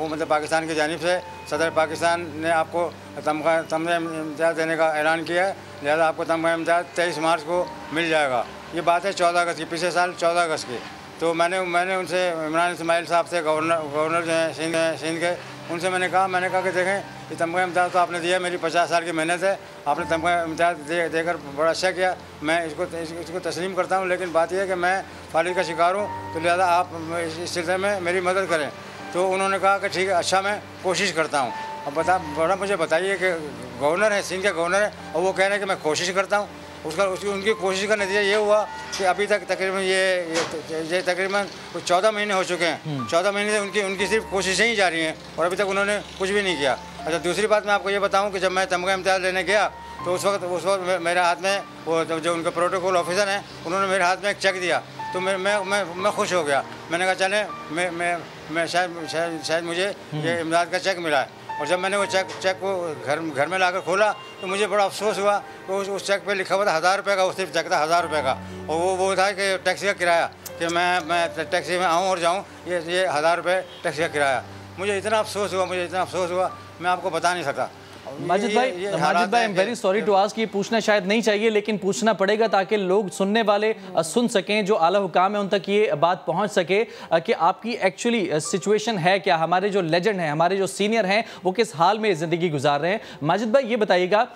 S10: मतलब पाकिस्तान की जानिब से सदर पाकिस्तान ने आपको तमगा इम्तियाज़ देने का ऐलान किया है, लिहाजा आपको तमगा इम्तियाज़ 23 मार्च को मिल जाएगा। ये बात है 14 अगस्त की, पिछले साल 14 अगस्त की। तो मैंने उनसे इमरान इस्माइल साहब से गवर्नर जो हैं सिंध के, उनसे मैंने कहा कि देखें ये तमगा इम्तियाज़ तो आपने दिया, मेरी 50 साल की मेहनत है, आपने तमगा इम्तियाज़ देकर बड़ा अच्छा किया, मैं इसको तस्लीम करता हूँ, लेकिन बात यह है कि मैं फालिज का शिकार हूँ, तो लिहाजा आप इस सिलसिले में मेरी मदद करें। तो उन्होंने कहा कि ठीक है, अच्छा मैं कोशिश करता हूँ। अब मुझे बताइए कि गवर्नर है, सिंध के गवर्नर है और वो कह रहे हैं कि मैं कोशिश करता हूँ। उसकी उनकी कोशिश का नतीजा ये हुआ कि अभी तक तकरीबन ये तकरीबन 14 महीने हो चुके हैं। 14 महीने से उनकी सिर्फ कोशिशें ही जारी हैं और अभी तक उन्होंने कुछ भी नहीं किया। अच्छा, दूसरी बात मैं आपको ये बताऊं कि जब मैं तमगा इम्तियाज़ लेने गया तो उस वक्त मेरे हाथ में वो जो उनके प्रोटोकॉल ऑफिसर हैं उन्होंने मेरे हाथ में एक चेक दिया, तो मैं खुश हो गया। मैंने कहा चले मैं शायद मुझे ये इमदाद का चेक मिला है। और जब मैंने वो चेक को घर में लाकर खोला तो मुझे बड़ा अफसोस हुआ कि उस चेक पे लिखा हुआ था 1000 रुपये का, वो सिर्फ चेक था 1000 रुपये का। और वो था कि टैक्सी का किराया, कि मैं टैक्सी में आऊँ और जाऊँ, ये 1000 रुपये टैक्सी का किराया। मुझे इतना अफसोस हुआ मैं आपको बता नहीं सकता।
S2: माजिद भाई, I am very sorry to ask, ये पूछना शायद नहीं चाहिए लेकिन पूछना पड़ेगा ताकि लोग सुनने वाले सुन सकें, जो आला हुकाम है उन तक ये बात पहुंच सके कि आपकी एक्चुअली सिचुएशन है क्या, हमारे जो लेजेंड हैं, हमारे जो सीनियर हैं, वो किस हाल में ज़िंदगी गुजार रहे हैं। माजिद भाई, ये बताइएगा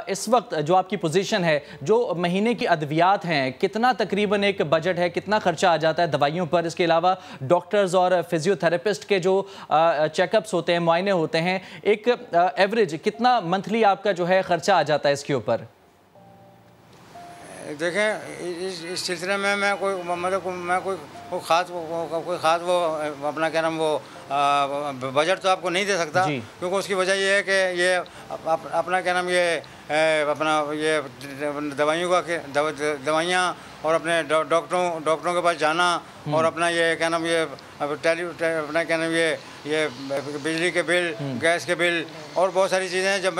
S2: इस वक्त जो आपकी पोजीशन है, जो महीने की अद्वियात हैं, कितना तकरीबन एक बजट है, कितना खर्चा आ जाता है दवाइयों पर? इसके अलावा डॉक्टर्स और फिजियोथेरेपिस्ट के जो चेकअप्स होते हैं, मुआयने होते हैं, एक एवरेज कितना मंथली आपका जो है खर्चा आ जाता है इसके ऊपर?
S10: देखें, इस सिलसिले में मैं कोई ख़ास वो अपना क्या नाम वो बजट तो आपको नहीं दे सकता, क्योंकि उसकी वजह ये है कि ये अपना क्या नाम ये अपना ये दवाइयाँ और अपने डॉक्टरों के पास जाना और अपना ये क्या नाम ये अपना क्या नाम ये बिजली के बिल, गैस के बिल और बहुत सारी चीज़ें हैं। जब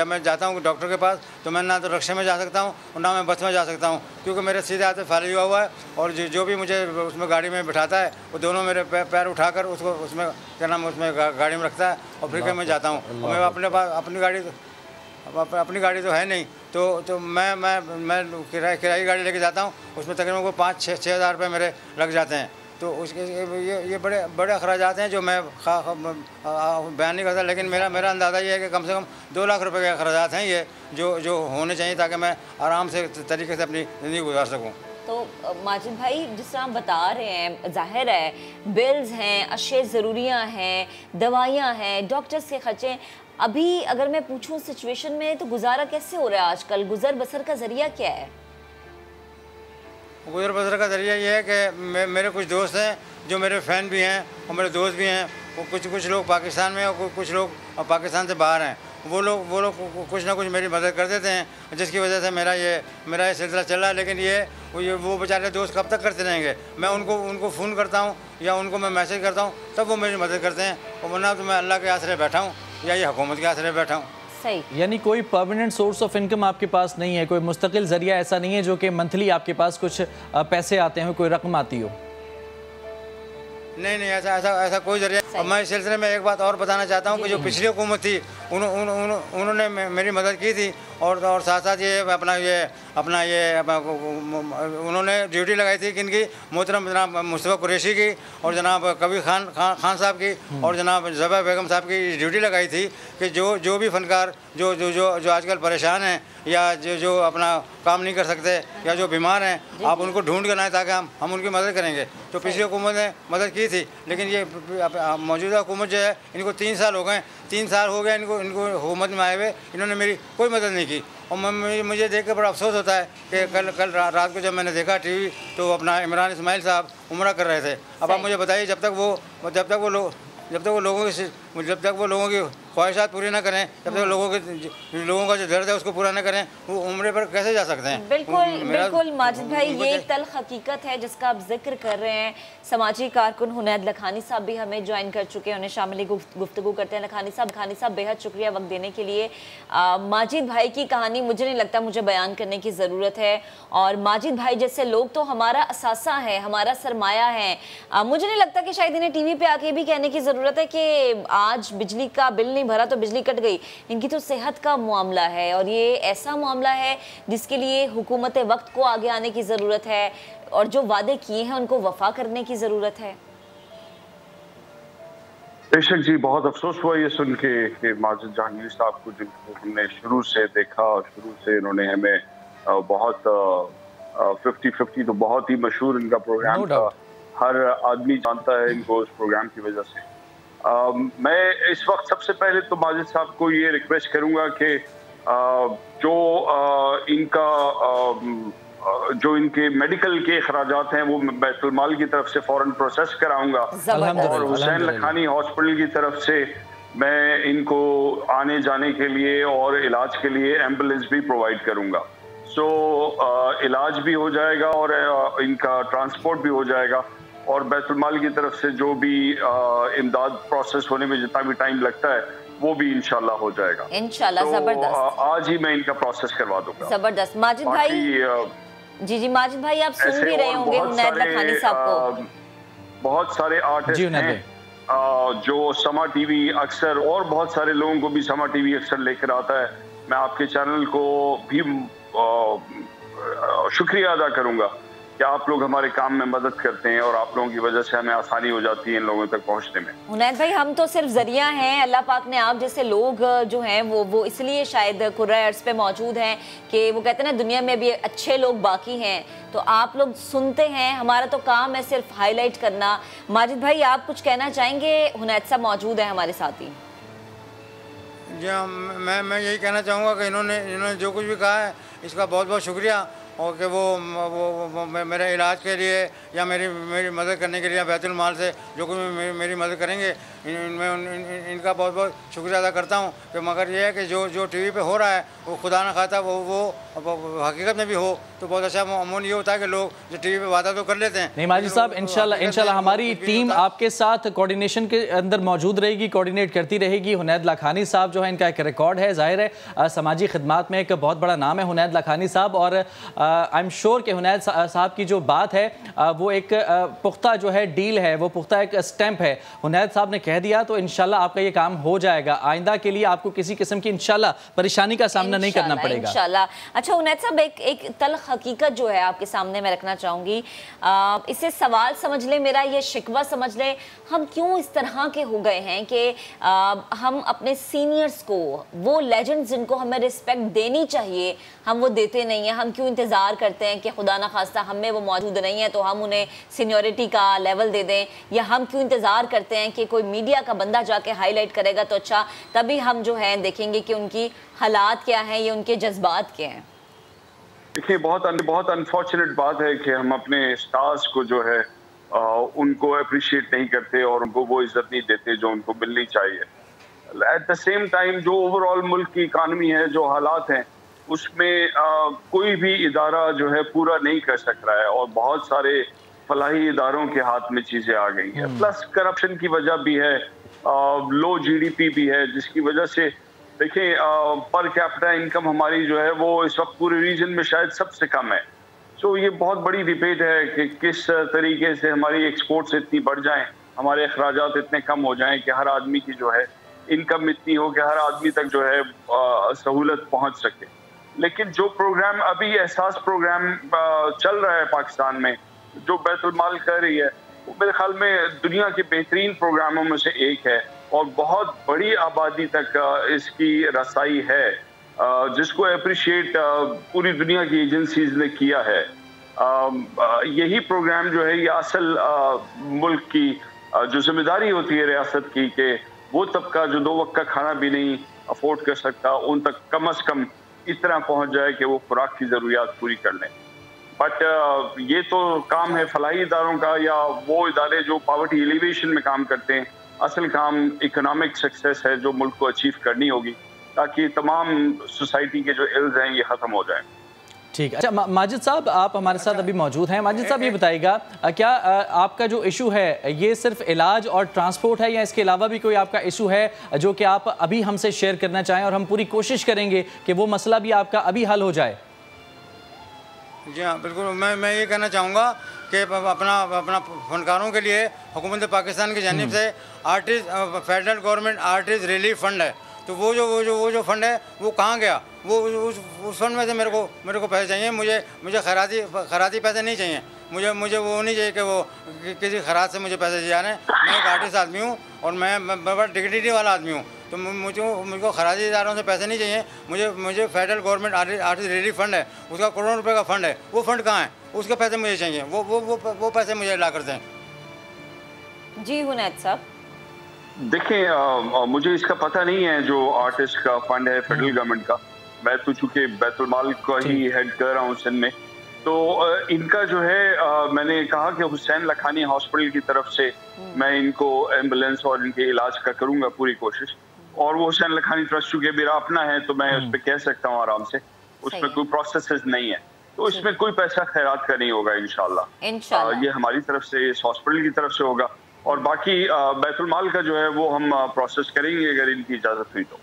S10: मैं जाता हूँ डॉक्टर के पास तो मैं ना तो रिक्शे में जा सकता हूँ और ना मैं बस में जा सकता हूँ, क्योंकि मेरे सीधे हाथ में फालिज हुआ है। और जो भी मुझे उसमें गाड़ी में बिठाता है वो दोनों मेरे पैर उठाकर उसको उसमें क्या नाम उसमें गाड़ी में रखता है और फिर मैं जाता हूँ। और मैं अपने पास अपनी गाड़ी तो है नहीं, तो मैं किराए गाड़ी लेके जाता हूँ, उसमें तकरीबन को 5-6 हज़ार रुपये मेरे लग जाते हैं। तो उसके ये बड़े अखराजात हैं जो मैं बयान नहीं करता, लेकिन मेरा अंदाज़ा ये है कि कम से कम 2 लाख रुपए के अखराजात हैं ये जो होने चाहिए ताकि मैं आराम से तरीके से अपनी ज़िंदगी गुजार सकूँ।
S1: तो माजिद भाई, जिस तरह आप बता रहे हैं, जाहिर है बिल्स हैं, अशिया ज़रूरियाँ हैं, दवाइयाँ हैं, डॉक्टर्स के खर्चे। अभी अगर मैं पूछूं सिचुएशन में तो गुजारा कैसे हो रहा है आजकल? गुजर बसर का ज़रिया क्या है?
S10: गुजर बसर का ज़रिया ये है कि मेरे कुछ दोस्त हैं जो मेरे फ़ैन भी हैं और मेरे दोस्त भी हैं। वो कुछ लोग पाकिस्तान में और कुछ लोग पाकिस्तान से बाहर हैं। वो लोग कुछ ना कुछ मेरी मदद कर देते हैं, जिसकी वजह से मेरा ये सिलसिला चल रहा है। लेकिन वो बेचारे दोस्त कब तक करते रहेंगे? मैं उनको फ़ोन करता हूँ या उनको मैं मैसेज करता हूँ, तब वो मेरी मदद करते हैं। और वरना तो मैं अल्लाह के आसरे बैठा हूँ या ये हुकूमत के आसरे बैठा हूँ।
S1: सही।
S2: यानी कोई परमानेंट सोर्स ऑफ इनकम आपके पास नहीं है, कोई मुस्तकिल ज़रिया ऐसा नहीं है जो कि मंथली आपके पास कुछ पैसे आते हैं, कोई रकम आती हो?
S10: नहीं, ऐसा कोई जरिया। और मैं इस सिलसिले में एक बात और बताना चाहता हूँ कि जो पिछली हुकूमत थी उन्होंने मेरी मदद की थी और साथ ये उन्होंने ड्यूटी लगाई थी किनकी? मोहतरम जनाब मुस्तफ़ा कुरैशी की और जनाब कबीर खान साहब की और जनाब ज़बा बेगम साहब की ड्यूटी लगाई थी कि जो भी फनकार जो आजकल परेशान हैं या जो अपना काम नहीं कर सकते या जो बीमार हैं, आप उनको ढूंढ कर लाएं ताकि हम उनकी मदद करेंगे। तो पिछली हुकूमत ने मदद की थी, लेकिन ये मौजूदा हुकूमत जो है इनको 3 साल हो गए, 3 साल हो गए इनको हुकूमत में आए हुए, इन्होंने मेरी कोई मदद नहीं की। और मुझे देख कर बड़ा अफसोस होता है कि कल रात को जब मैंने देखा टीवी तो अपना इमरान इस्माइल साहब उम्रा कर रहे थे। अब आप मुझे बताइए, जब तक वो लोगों की ख्वाहिशात पूरी ना करें, जब तक लोगों का जो दर्द है उसको पूरा ना करें, वो उम्रे पर कैसे जा सकते हैं?
S1: बिल्कुल माजिद भाई, ये तल्ख हकीकत है जिसका आप जिक्र कर रहे हैं। समाजी कारकुन हुनैद लखानी साहब भी हमें ज्वाइन कर चुके हैं, उन्हें शामिल गुफ्तगू करते हैं। लखानी साहब बेहद शुक्रिया वक्त देने के लिए। माजिद भाई की कहानी मुझे नहीं लगता मुझे बयान करने की ज़रूरत है, और माजिद भाई जैसे लोग तो हमारा असासा है, हमारा सरमाया है। मुझे नहीं लगता कि शायद इन्हें टीवी पे आके भी कहने की ज़रूरत है कि आज बिजली का बिल नहीं भरा तो बिजली कट गई। इनकी तो सेहत का मामला है और ये ऐसा मामला है जिसके लिए हुकूमत वक्त को आगे आने की ज़रूरत है और जो वादे किए हैं उनको वफा करने की ज़रूरत है।
S11: बेशक जी, बहुत अफसोस हुआ ये सुन के कि माजिद जहांगीर साहब को जिनको हमने शुरू से देखा और शुरू से इन्होंने हमें बहुत 50-50 तो बहुत ही मशहूर इनका प्रोग्राम था, हर आदमी जानता है इनको उस प्रोग्राम की वजह से। मैं इस वक्त सबसे पहले तो माजिद साहब को ये रिक्वेस्ट करूंगा कि जो इनके मेडिकल के अखराजात हैं वो बैतुल माल की तरफ से फौरन प्रोसेस कराऊंगा, और हुसैन लखानी हॉस्पिटल की तरफ से मैं इनको आने जाने के लिए और इलाज के लिए एम्बुलेंस भी प्रोवाइड करूंगा। सो इलाज भी हो जाएगा और इनका ट्रांसपोर्ट भी हो जाएगा, और बैतुल माल की तरफ से जो भी इमदाद प्रोसेस होने में जितना भी टाइम लगता है वो भी इंशाल्लाह हो जाएगा।
S1: इंशाल्लाह। जबरदस्त।
S11: आज ही मैं इनका प्रोसेस करवा दूंगा।
S1: जबरदस्त। माजिद भाई, जी माजिद भाई, आप सुन भी रहे होंगे हुनैद लखानी साहब को।
S11: बहुत सारे आर्टिस्ट हैं जो समा टीवी अक्सर, और बहुत सारे लोगों को भी समा टीवी अक्सर लेकर आता है। मैं आपके चैनल को भी शुक्रिया अदा करूंगा कि आप लोग हमारे काम में मदद करते हैं, और आप लोगों की वजह से हमें आसानी हो जाती है इन लोगों तक पहुंचने में।
S1: हुनैद भाई, हम तो सिर्फ जरिया हैं। अल्लाह पाक ने आप जैसे लोग जो हैं वो इसलिए शायद कुर्रा अर्ज़ पे मौजूद हैं कि वो कहते हैं ना, दुनिया में भी अच्छे लोग बाकी हैं, तो आप लोग सुनते हैं। हमारा तो काम है सिर्फ हाईलाइट करना। माजिद भाई, आप कुछ कहना चाहेंगे? हुनैद साहब मौजूद है हमारे साथ ही।
S10: जी हाँ, मैं यही कहना चाहूँगा कि इन्होंने जो कुछ भी कहा है इसका बहुत बहुत शुक्रिया, और कि वो मेरे इलाज के लिए या मेरी मदद करने के लिए या बैतुल माल से जो कुछ मेरी मदद करेंगे, इनका बहुत बहुत शुक्रिया अदा करता हूँ। कि मगर ये है कि जो टीवी पे हो रहा है वो खुदा न खाता वो हकीकत में भी हो तो बहुत अच्छा अमूल ये होता है कि लोग जो टीवी पे वादा तो कर लेते हैं।
S2: नहीं माजिद साहब, इंशाल्लाह हमारी टीम आपके साथ कोऑर्डिनेशन के अंदर मौजूद रहेगी, कोऑर्डिनेट करती रहेगी। हुनैद लखानी साहब जो है, इनका एक रिकॉर्ड है, जाहिर है समाजी खिदमात में एक बहुत बड़ा नाम है हुनैद लखानी साहब, और आई एम श्योर कि हुनैद साहब की जो बात है वो एक पुख्ता जो है डील है, वो पुख्ता एक स्टैंप है। हुनैद साहब ने कह दिया तो इंशाल्लाह आपका ये काम हो जाएगा। आइंदा के लिए आपको किसी किस्म की इंशाल्लाह परेशानी का सामना नहीं करना पड़ेगा
S1: इंशाल्लाह। अच्छा हुनैद साहब, एक तल्ख हकीकत जो है आपके सामने मैं रखना चाहूँगी। इसे सवाल समझ ले, मेरा ये शिकवा समझ ले, हम क्यों इस तरह के हो गए हैं कि हम अपने सीनियर्स को, वो लेजेंड्स जिनको हमें रिस्पेक्ट देनी चाहिए, हम वो देते नहीं हैं। हम क्यों इंतज़ार करते हैं कि खुदा ना खास्ता हम में वो मौजूद नहीं है तो हम उन्हें सीनियरिटी का लेवल दे दें, या हम क्यों इंतज़ार करते हैं कि कोई मीडिया का बंदा जाके हाईलाइट करेगा तो अच्छा, तभी हम जो है देखेंगे कि उनकी हालात क्या हैं या उनके जज्बात क्या हैं।
S11: देखिए, बहुत अनफॉर्चुनेट बात है कि हम अपने स्टार्स को जो है उनको अप्रिशिएट नहीं करते और उनको वो इज्जत नहीं देते जो उनको मिलनी चाहिए। एट द सेम टाइम जो ओवरऑल मुल्क की इकानमी है, जो हालात हैं, उसमें कोई भी इदारा जो है पूरा नहीं कर सक रहा है, और बहुत सारे फलाही इदारों के हाथ में चीज़ें आ गई हैं। प्लस करप्शन की वजह भी है, लो जीडीपी भी है, जिसकी वजह से देखिए पर कैपिटा इनकम हमारी जो है वो इस वक्त पूरे रीजन में शायद सबसे कम है। तो ये बहुत बड़ी डिबेट है कि किस तरीके से हमारी एक्सपोर्ट्स इतनी बढ़ जाएं, हमारे अखराजात इतने कम हो जाएं कि हर आदमी की जो है इनकम इतनी हो कि हर आदमी तक जो है सहूलत पहुंच सके। लेकिन जो प्रोग्राम अभी एहसास प्रोग्राम चल रहा है पाकिस्तान में, जो बैतुल माल कर रही है, वो मेरे ख्याल में दुनिया के बेहतरीन प्रोग्रामों में से एक है, और बहुत बड़ी आबादी तक इसकी रसाई है, जिसको अप्रिशिएट पूरी दुनिया की एजेंसीज ने किया है। यही प्रोग्राम जो है ये असल मुल्क की जो जिम्मेदारी होती है रियासत की, कि वो तबका जो 2 वक्त का खाना भी नहीं अफोर्ड कर सकता, उन तक कम अज़ कम इतना पहुंच जाए कि वो खुराक की ज़रूरियात पूरी कर लें। बट ये तो काम है फलाही इदारों का, या वो इदारे जो पॉवर्टी एलिवेशन में काम करते हैं। असल काम इकोनॉमिक सक्सेस है जो मुल्क को अचीव करनी होगी, ताकि तमाम सोसाइटी के जो इल्ज़ हैं ये ख़त्म हो जाएं।
S2: ठीक है। अच्छा माजिद साहब, आप हमारे साथ अभी मौजूद हैं। माजिद साहब, ये बताइएगा, क्या आपका जो इशू है ये सिर्फ इलाज और ट्रांसपोर्ट है, या इसके अलावा भी कोई आपका इशू है जो कि आप अभी हमसे शेयर करना चाहें, और हम पूरी कोशिश करेंगे कि वो मसला भी आपका अभी हल हो जाए?
S10: जी हाँ, बिल्कुल। मैं ये कहना चाहूँगा कि अपना फनकारों के लिए हुकूमत पाकिस्तान की जानिब से artist federal government artist relief fund है, तो वो जो फंड है वो कहाँ गया? वो उस फंड में से मेरे को पैसे चाहिए। मुझे खैराती पैसे नहीं चाहिए। मुझे वो नहीं चाहिए कि वो किसी खराज से मुझे पैसे दिए जाने। मैं एक आर्टिस्ट आदमी हूँ और मैं बड़ा डिग्निटी वाला आदमी हूँ, तो मुझको खराजी इदारों से पैसे नहीं चाहिए। मुझे federal government artist relief fund है, उसका करोड़ों रुपए का फंड है, वो फंड कहाँ है? उसके पैसे मुझे चाहिए, वो पैसे मुझे ला कर दें।
S1: जी हुनैद साहब,
S11: देखिए मुझे इसका पता नहीं है जो आर्टिस्ट का फंड है फेडरल गवर्नमेंट का, मैं तो चूंकि बैतुल माल को ही हेड कर रहा हूँ सिंध में, तो इनका जो है मैंने कहा कि हुसैन लखानी हॉस्पिटल की तरफ से मैं इनको एम्बुलेंस और इनके इलाज का करूंगा पूरी कोशिश। और वो हुसैन लखानी ट्रस्ट चूंकि मेरा अपना है तो मैं उस पर कह सकता हूँ आराम से, उसमें कोई प्रोसेसेस नहीं है, तो इसमें कोई पैसा खैरात का नहीं होगा इंशाल्लाह। ये हमारी तरफ से, इस हॉस्पिटल की तरफ से होगा, और बाकी बैतुल माल का जो है वो हम प्रोसेस करेंगे अगर इनकी इजाजत हुई तो।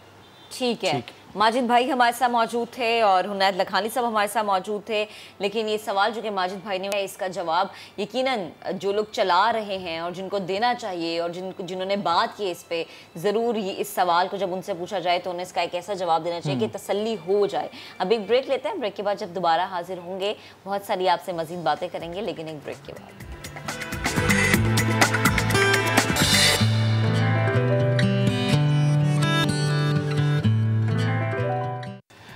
S1: ठीक है, माजिद भाई हमारे साथ मौजूद थे और हुनैद लखानी साहब हमारे साथ मौजूद थे, लेकिन ये सवाल जो कि माजिद भाई ने है इसका जवाब यकीनन जो लोग चला रहे हैं और जिनको देना चाहिए और जिन्होंने बात की इस पे, ज़रूर इस सवाल को जब उनसे पूछा जाए तो उन्हें इसका एक ऐसा जवाब देना चाहिए कि तसल्ली हो जाए। अब एक ब्रेक लेते हैं, ब्रेक के बाद जब दोबारा हाजिर होंगे बहुत सारी आपसे मज़ीद बातें करेंगे, लेकिन एक ब्रेक के बाद।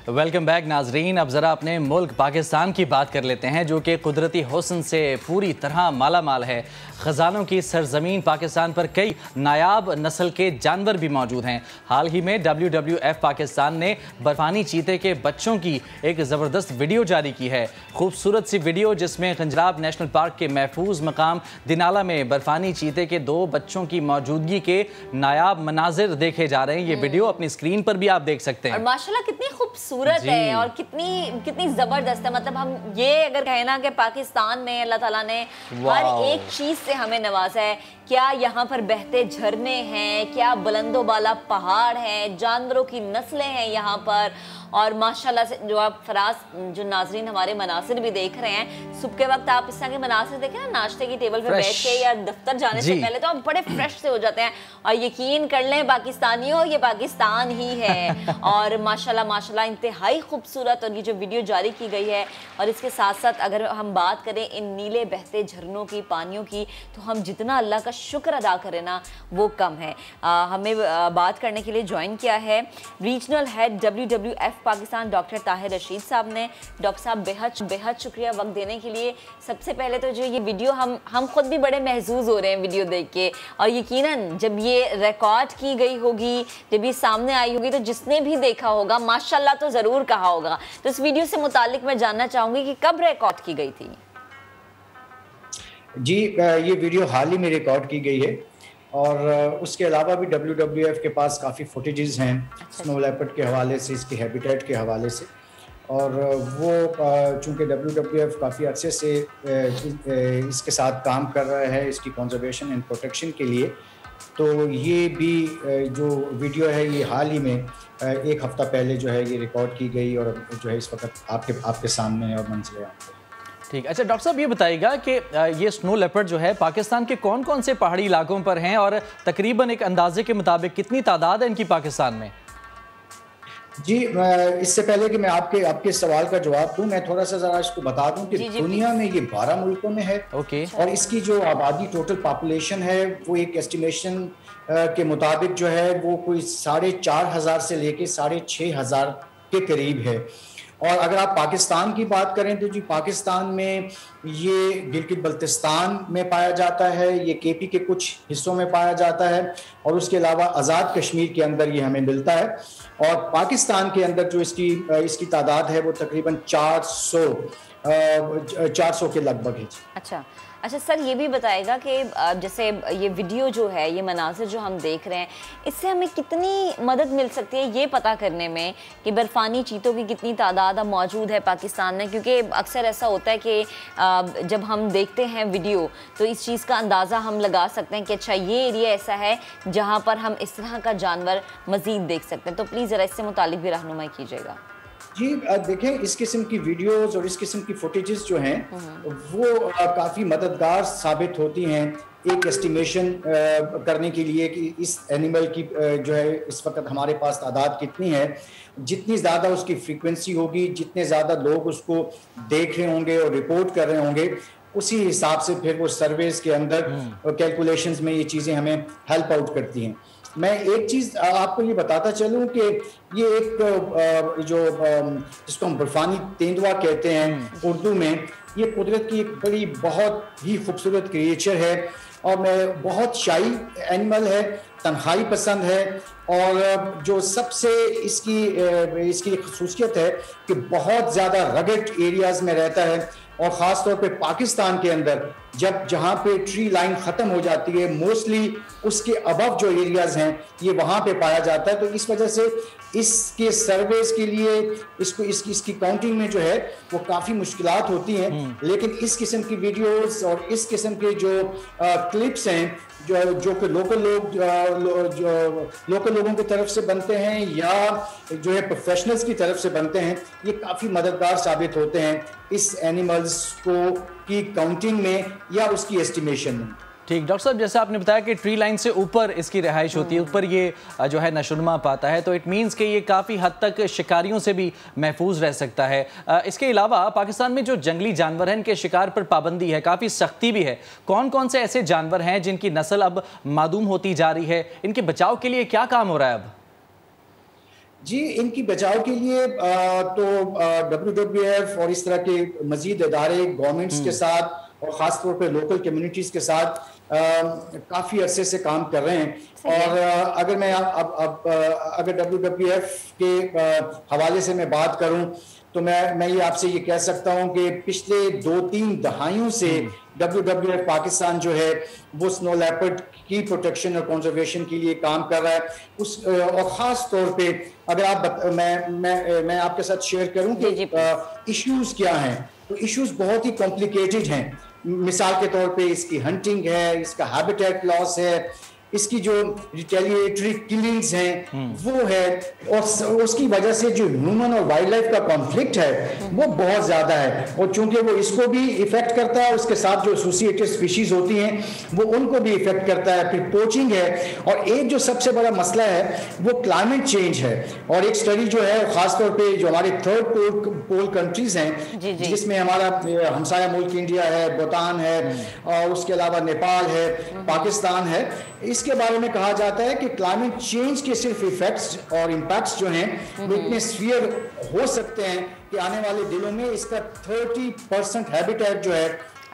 S2: वेलकम बैक नाजरीन। अब ज़रा अपने मुल्क पाकिस्तान की बात कर लेते हैं जो कि कुदरती हुस्न से पूरी तरह माला माल है। ख़जानों की सरजमीन पाकिस्तान पर कई नायाब नस्ल के जानवर भी मौजूद हैं। हाल ही में WWF पाकिस्तान ने बर्फानी चीते के बच्चों की एक ज़बरदस्त वीडियो जारी की है। खूबसूरत सी वीडियो जिसमें खंजराब नेशनल पार्क के महफूज मकाम दिनाला में बर्फानी चीते के 2 बच्चों की मौजूदगी के नायाब मनाजिर देखे जा रहे हैं। ये वीडियो अपनी स्क्रीन पर भी आप देख सकते हैं।
S1: और माशाल्लाह कितनी खूबसूरत है और कितनी जबरदस्त है। मतलब हम ये अगर कहें ना कि पाकिस्तान में अल्लाह ताला ने हर एक चीज से हमें नवाजा है। क्या यहाँ पर बहते झरने हैं, क्या बुलंदोबाला पहाड़ हैं, जानवरों की नस्लें हैं यहाँ पर, और माशाल्लाह से जो आप फराज जो नाजरीन हमारे मनासिर भी देख रहे हैं, सुबह के वक्त आप इस तरह के मनासिर देखें ना, नाश्ते की टेबल पे बैठ के या दफ्तर जाने से पहले, तो आप बड़े फ्रेश से हो जाते हैं। और यकीन कर लें पाकिस्तानियों, ये पाकिस्तान ही है। और माशाल्लाह माशाल्लाह इंतहाई खूबसूरत और ये जो वीडियो जारी की गई है। और इसके साथ साथ अगर हम बात करें इन नीले बहते झरनों की, पानियों की, तो हम जितना अल्लाह का शुक्र अदा करें ना वो कम है। हमें बात करने के लिए ज्वाइन किया है regional head WWF Pakistan doctor Tahir Rashid साहब ने। डॉक्टर साहब बेहद शुक्रिया वक्त देने के लिए। सबसे पहले तो जो ये वीडियो हम खुद भी बड़े महसूस हो रहे हैं वीडियो देख के, और यकीनन जब ये रिकॉर्ड की गई होगी, जब ये सामने आई होगी, तो जिसने भी देखा होगा माशाल्लाह तो ज़रूर कहा होगा। तो इस वीडियो से मुतालिक मैं जानना चाहूँगी कि कब रिकॉर्ड की गई थी?
S12: जी, ये वीडियो हाल ही में रिकॉर्ड की गई है और उसके अलावा भी WWF के पास काफ़ी फुटेजेस हैं स्नो लेपर्ड के हवाले से, इसके हैबिटेट के हवाले से। और वो चूँकि WWF काफ़ी अर्से से इसके साथ काम कर रहा है इसकी कंजर्वेशन एंड प्रोटेक्शन के लिए, तो ये भी जो वीडियो है ये हाल ही में 1 हफ़्ता पहले जो है ये रिकॉर्ड की गई और जो है इस वक्त आपके सामने है और मंजर है।
S2: ठीक। अच्छा डॉक्टर साहब ये बताइएगा कि ये स्नो लेपर्ड जो है पाकिस्तान के कौन कौन से पहाड़ी इलाकों पर हैं और तकरीबन एक अंदाजे के मुताबिक कितनी तादाद है इनकी पाकिस्तान में?
S12: जी, इससे पहले कि मैं आपके सवाल का जवाब दूं, मैं थोड़ा सा जरा इसको बता दूं कि दुनिया में ये 12 मुल्कों में है। और इसकी जो आबादी टोटल पॉपुलेशन है वो एक एस्टिमेशन के मुताबिक जो है वो कोई 4,500 से लेके 6,500 के करीब है। और अगर आप पाकिस्तान की बात करें तो जी पाकिस्तान में ये गिलगित बल्तिस्तान में पाया जाता है, ये KP के कुछ हिस्सों में पाया जाता है, और उसके अलावा आज़ाद कश्मीर के अंदर ये हमें मिलता है। और पाकिस्तान के अंदर जो इसकी तादाद है वो तकरीबन 400 के लगभग है।
S1: अच्छा सर, ये भी बताएगा कि जैसे ये वीडियो जो है, ये मनाज़िर जो हम देख रहे हैं, इससे हमें कितनी मदद मिल सकती है ये पता करने में कि बर्फ़ानी चीतों की कितनी तादाद अब मौजूद है पाकिस्तान में? क्योंकि अक्सर ऐसा होता है कि जब हम देखते हैं वीडियो तो इस चीज़ का अंदाज़ा हम लगा सकते हैं कि अच्छा ये एरिया ऐसा है जहाँ पर हम इस तरह का जानवर मज़ीद देख सकते हैं। तो प्लीज़ ज़रा इससे मुतालिक भी रहनुमाई कीजिएगा।
S12: जी देखें, इस किस्म की वीडियोस और इस किस्म की फुटेजेस जो हैं वो काफ़ी मददगार साबित होती हैं एक एस्टिमेशन करने के लिए कि इस एनिमल की जो है इस वक्त हमारे पास तादाद कितनी है। जितनी ज़्यादा उसकी फ्रीक्वेंसी होगी, जितने ज़्यादा लोग उसको देख रहे होंगे और रिपोर्ट कर रहे होंगे, उसी हिसाब से फिर वो सर्वेस के अंदर कैलकुलेशंस में ये चीज़ें हमें हेल्प आउट करती हैं। मैं एक चीज़ आपको ये बताता चलूँ कि ये एक जिसको हम बर्फानी तेंदुआ कहते हैं उर्दू में, ये कुदरत की एक बहुत ही खूबसूरत क्रिएचर है। और मैं बहुत शाई एनिमल है, तन्हाई पसंद है, और जो सबसे इसकी खसूसियत है कि बहुत ज़्यादा रगड एरियाज़ में रहता है, और ख़ास तौर पे पाकिस्तान के अंदर जहाँ पे ट्री लाइन ख़त्म हो जाती है, मोस्टली उसके अबव जो एरियाज़ हैं ये वहाँ पे पाया जाता है। तो इस वजह से इसके सर्वेस के लिए इसकी काउंटिंग में जो है वो काफ़ी मुश्किलात होती हैं, लेकिन इस किस्म की वीडियोस और इस किस्म के जो क्लिप्स हैं जो कि लोकल लोगों की तरफ से बनते हैं या जो है प्रोफेशनल्स की तरफ से बनते हैं, ये काफ़ी मददगार साबित होते हैं इस एनिमल्स की काउंटिंग में या उसकी एस्टिमेशन में।
S2: ठीक, डॉक्टर साहब जैसे आपने बताया कि ट्री लाइन से ऊपर इसकी रिहाइश होती है, ऊपर ये जो है नशोनुमा पाता है, तो इट मीन्स कि ये काफ़ी हद तक शिकारियों से भी महफूज रह सकता है। इसके अलावा पाकिस्तान में जो जंगली जानवर हैं इनके शिकार पर पाबंदी है, काफ़ी सख्ती भी है। कौन कौन से ऐसे जानवर हैं जिनकी नस्ल अब मादूम होती जा रही है, इनके बचाव के लिए क्या काम हो रहा है अब?
S12: जी, इनकी बचाव के लिए तो WWF और इस तरह के मजीद इदारे गवर्नमेंट्स के साथ और ख़ास तौर पे लोकल कम्युनिटीज़ के साथ काफ़ी अरसे से काम कर रहे हैं। और अगर मैं अगर WWF के हवाले से मैं बात करूं तो मैं ये आपसे ये कह सकता हूं कि पिछले 2-3 दहाइयों से WWF पाकिस्तान जो है वो स्नो लेपर्ड की प्रोटेक्शन और कंजर्वेशन के लिए काम कर रहा है। और ख़ास तौर पे अगर मैं आपके साथ शेयर करूं कि इश्यूज़ क्या हैं, तो इश्यूज़ बहुत ही कॉम्प्लिकेटेड हैं। मिसाल के तौर पे इसकी हंटिंग है, इसका हैबिटेट लॉस है, इसकी जो रिटेलिएटरी किलिंग्स हैं वो है, और उसकी वजह से जो ह्यूमन और वाइल्ड लाइफ का कॉन्फ्लिक्ट है वो बहुत ज़्यादा है। और चूंकि वो इसको भी इफेक्ट करता है, उसके साथ जो एसोसिएटेड स्पीशीज होती हैं वो उनको भी इफेक्ट करता है। फिर पोचिंग है, और एक जो सबसे बड़ा मसला है वो क्लाइमेट चेंज है। और एक स्टडी जो है खासतौर पर जो हमारे थर्ड पोल कंट्रीज हैं, जिसमें हमारा हमसाया मुल्क इंडिया है, भूटान है, और उसके अलावा नेपाल है, पाकिस्तान है, इसके बारे में कहा जाता है कि क्लाइमेट चेंज के सिर्फ इफेक्ट्स और इम्पैक्ट्स जो हैं वो इतने सीवियर हो सकते हैं कि आने वाले दिनों में इसका 30% हैबिटेट जो है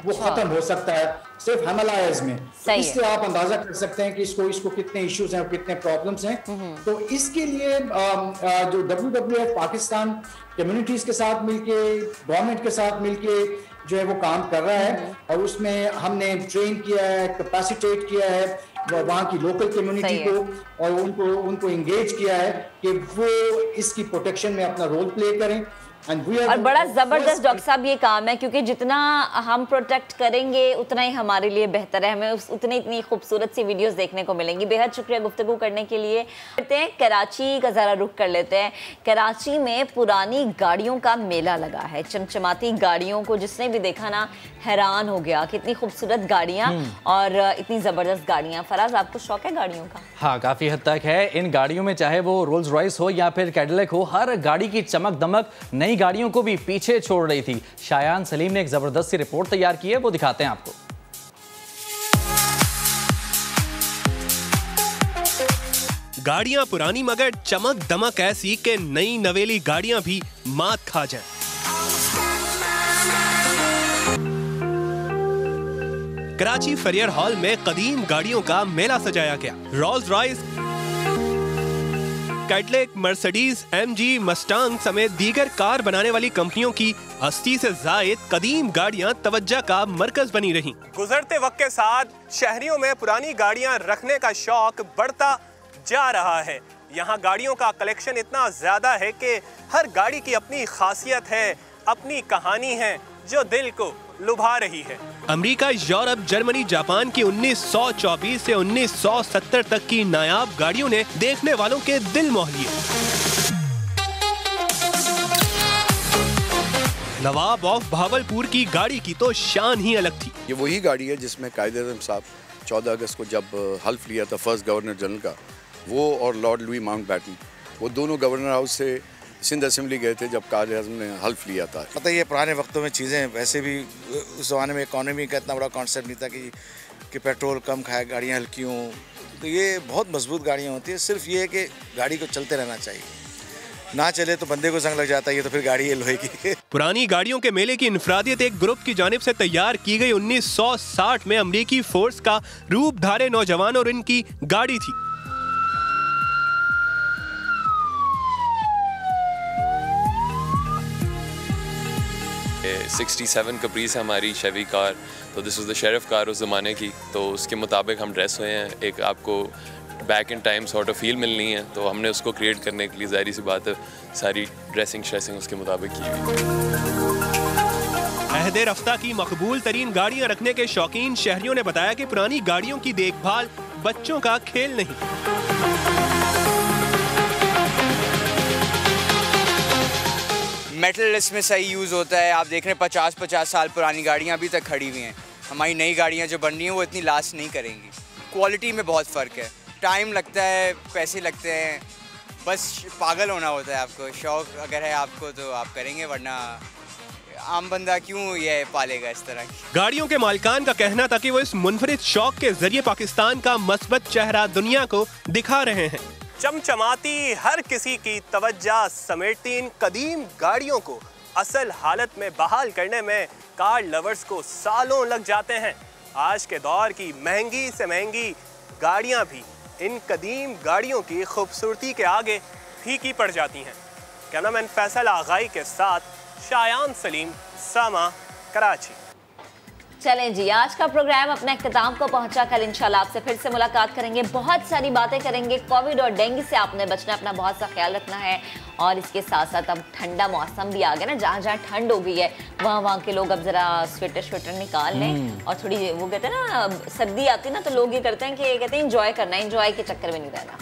S12: वो खत्म हो सकता है सिर्फ हिमालयाज में। इससे आप अंदाजा कर सकते हैं कि इसको कितने इश्यूज हैं, कितने प्रॉब्लम्स हैं। तो इसके लिए जो WWF पाकिस्तान कम्युनिटीज के साथ मिलके, गवर्नमेंट के साथ मिलके जो है वो काम कर रहा है, और उसमें हमने ट्रेन किया है, कैपेसिटेट किया है वहाँ की लोकल कम्युनिटी को, और उनको इंगेज किया है कि वो इसकी प्रोटेक्शन में अपना रोल प्ले करें।
S1: और बड़ा जबरदस्त डॉक्टर साहब ये काम है, क्योंकि जितना हम प्रोटेक्ट करेंगे उतना ही हमारे लिए बेहतर है, हमें उतनी इतनी खूबसूरत सी वीडियोस देखने को मिलेंगी। बेहद शुक्रिया गुफ्तगू करने के लिए। करते हैं कराची का ज़रा रुख कर लेते हैं। कराची में पुरानी गाड़ियों का मेला लगा है, चमचमाती गाड़ियों को जिसने भी देखा ना हैरान हो गया, कितनी खूबसूरत गाड़ियाँ और इतनी ज़बरदस्त गाड़ियाँ। फराज, आपको शौक है गाड़ियों का?
S2: हाँ, काफ़ी हद तक है। इन गाड़ियों में चाहे वो रोल्स रॉयस हो या फिर कैडिलैक हो, हर गाड़ी की चमक दमक नई गाड़ियों को भी पीछे छोड़ रही थी। शायान सलीम ने एक जबरदस्त सी रिपोर्ट तैयार की है, वो दिखाते हैं आपको।
S13: गाड़ियां पुरानी मगर चमक दमक ऐसी कि नई नवेली गाड़ियां भी मात खा जाएं। कराची फेरियर हॉल में कदीम गाड़ियों का मेला सजाया गया। Rolls Royce, Cadillac, Mercedes, MG, मस्टांग समेत दीगर कार बनाने वाली कंपनियों की 80 से जायद कदीम गाड़ियां तवज्जो का मरकज बनी रहीं। गुजरते वक्त के साथ शहरियों में पुरानी गाड़ियां रखने का शौक बढ़ता जा रहा है। यहाँ गाड़ियों का कलेक्शन इतना ज्यादा है कि हर गाड़ी की अपनी खासियत है, अपनी कहानी है जो दिल को लुभा रही है। अमेरिका, यूरोप, जर्मनी, जापान की 1924 से 1970 तक की नायाब गाड़ियों ने देखने वालों के दिल मोह लिए। नवाब ऑफ भावलपुर की गाड़ी की तो शान ही अलग थी।
S14: ये वही गाड़ी है जिसमें कायदे-ए-आज़म साहब 14 अगस्त को जब हल्फ लिया था फर्स्ट गवर्नर जनरल का, वो और लॉर्ड लुई माउंटबैटन, वो दोनों गवर्नर हाउस से सिंध असेंबली गए थे जब कायदे-ए-आज़म ने हल्फ लिया था।
S15: पता ही है पुराने वक्तों में चीज़ें वैसे भी, उस ज़माने में इकॉनमी का इतना बड़ा कॉन्सेप्ट नहीं था कि पेट्रोल कम खाए, गाड़ियाँ हल्की हों। तो ये बहुत मजबूत गाड़ियाँ होती है, सिर्फ ये है कि गाड़ी को चलते रहना चाहिए। ना चले तो बंदे को जंग लग जाता है, ये तो फिर गाड़ी है लोहे की।
S13: पुरानी गाड़ियों के मेले की इनफरादियत एक ग्रुप की जानिब से तैयार की गई 1960 में अमरीकी फोर्स का रूपधारे नौजवान और इनकी गाड़ी थी।
S16: ये 67 कप्रीस है हमारी शेवी कार, तो this was the sheriff car उस ज़माने की, तो उसके मुताबिक हम ड्रेस हुए हैं। एक आपको back in time sort of feel मिलनी है, तो हमने उसको क्रिएट करने के लिए ज़ाहिर सी बात है सारी ड्रेसिंग श्रेसिंग उसके मुताबिक की हुई।
S13: अहदे रफ्ता की मकबूल तरीन गाड़ियां रखने के शौकीन शहरियों ने बताया कि पुरानी गाड़ियों की देखभाल बच्चों का खेल नहीं।
S17: मेटल इसमें सही यूज़ होता है। आप देख रहे हैं 50-50 साल पुरानी गाड़ियाँ अभी तक खड़ी हुई हैं। हमारी नई गाड़ियाँ जो बन रही हैं वो इतनी लास्ट नहीं करेंगी। क्वालिटी में बहुत फ़र्क है, टाइम लगता है, पैसे लगते हैं, बस पागल होना होता है आपको। शौक़ अगर है आपको तो आप करेंगे, वरना आम बंदा क्यों ये पालेगा इस तरह की।
S13: गाड़ियों के मालिकान का कहना था कि वो इस मुनफरिद शौक के जरिए पाकिस्तान का मस्बत चेहरा दुनिया को दिखा रहे हैं। चमचमाती हर किसी की तवज्जो समेटती इन कदीम गाड़ियों को असल हालत में बहाल करने में कार लवर्स को सालों लग जाते हैं। आज के दौर की महंगी से महंगी गाड़ियां भी इन कदीम गाड़ियों की खूबसूरती के आगे फीकी पड़ जाती हैं। कैमरामैन फैसल आगाई के साथ शायान सलीम, सामा, कराची।
S1: चलें जी, आज का प्रोग्राम अपने इख्तिताम को पहुंचा। कल इंशाल्लाह आपसे फिर से मुलाकात करेंगे, बहुत सारी बातें करेंगे। कोविड और डेंगू से आपने बचना, अपना बहुत सा ख्याल रखना है। और इसके साथ साथ अब ठंडा मौसम भी आ गया ना, जहाँ जहाँ ठंड हो गई है वहाँ के लोग अब जरा स्वेटर निकाल लें और थोड़ी वो कहते हैं ना सर्दी आती है ना, तो लोग ये करते हैं कि कहते हैं इंजॉय करना है, इंजॉय के चक्कर में नहीं रहना।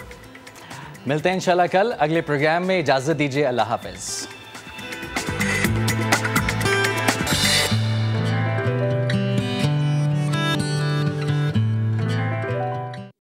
S2: मिलते हैं इंशाल्लाह कल अगले प्रोग्राम में। इजाज़त दीजिए, अल्लाह हाफ़िज़।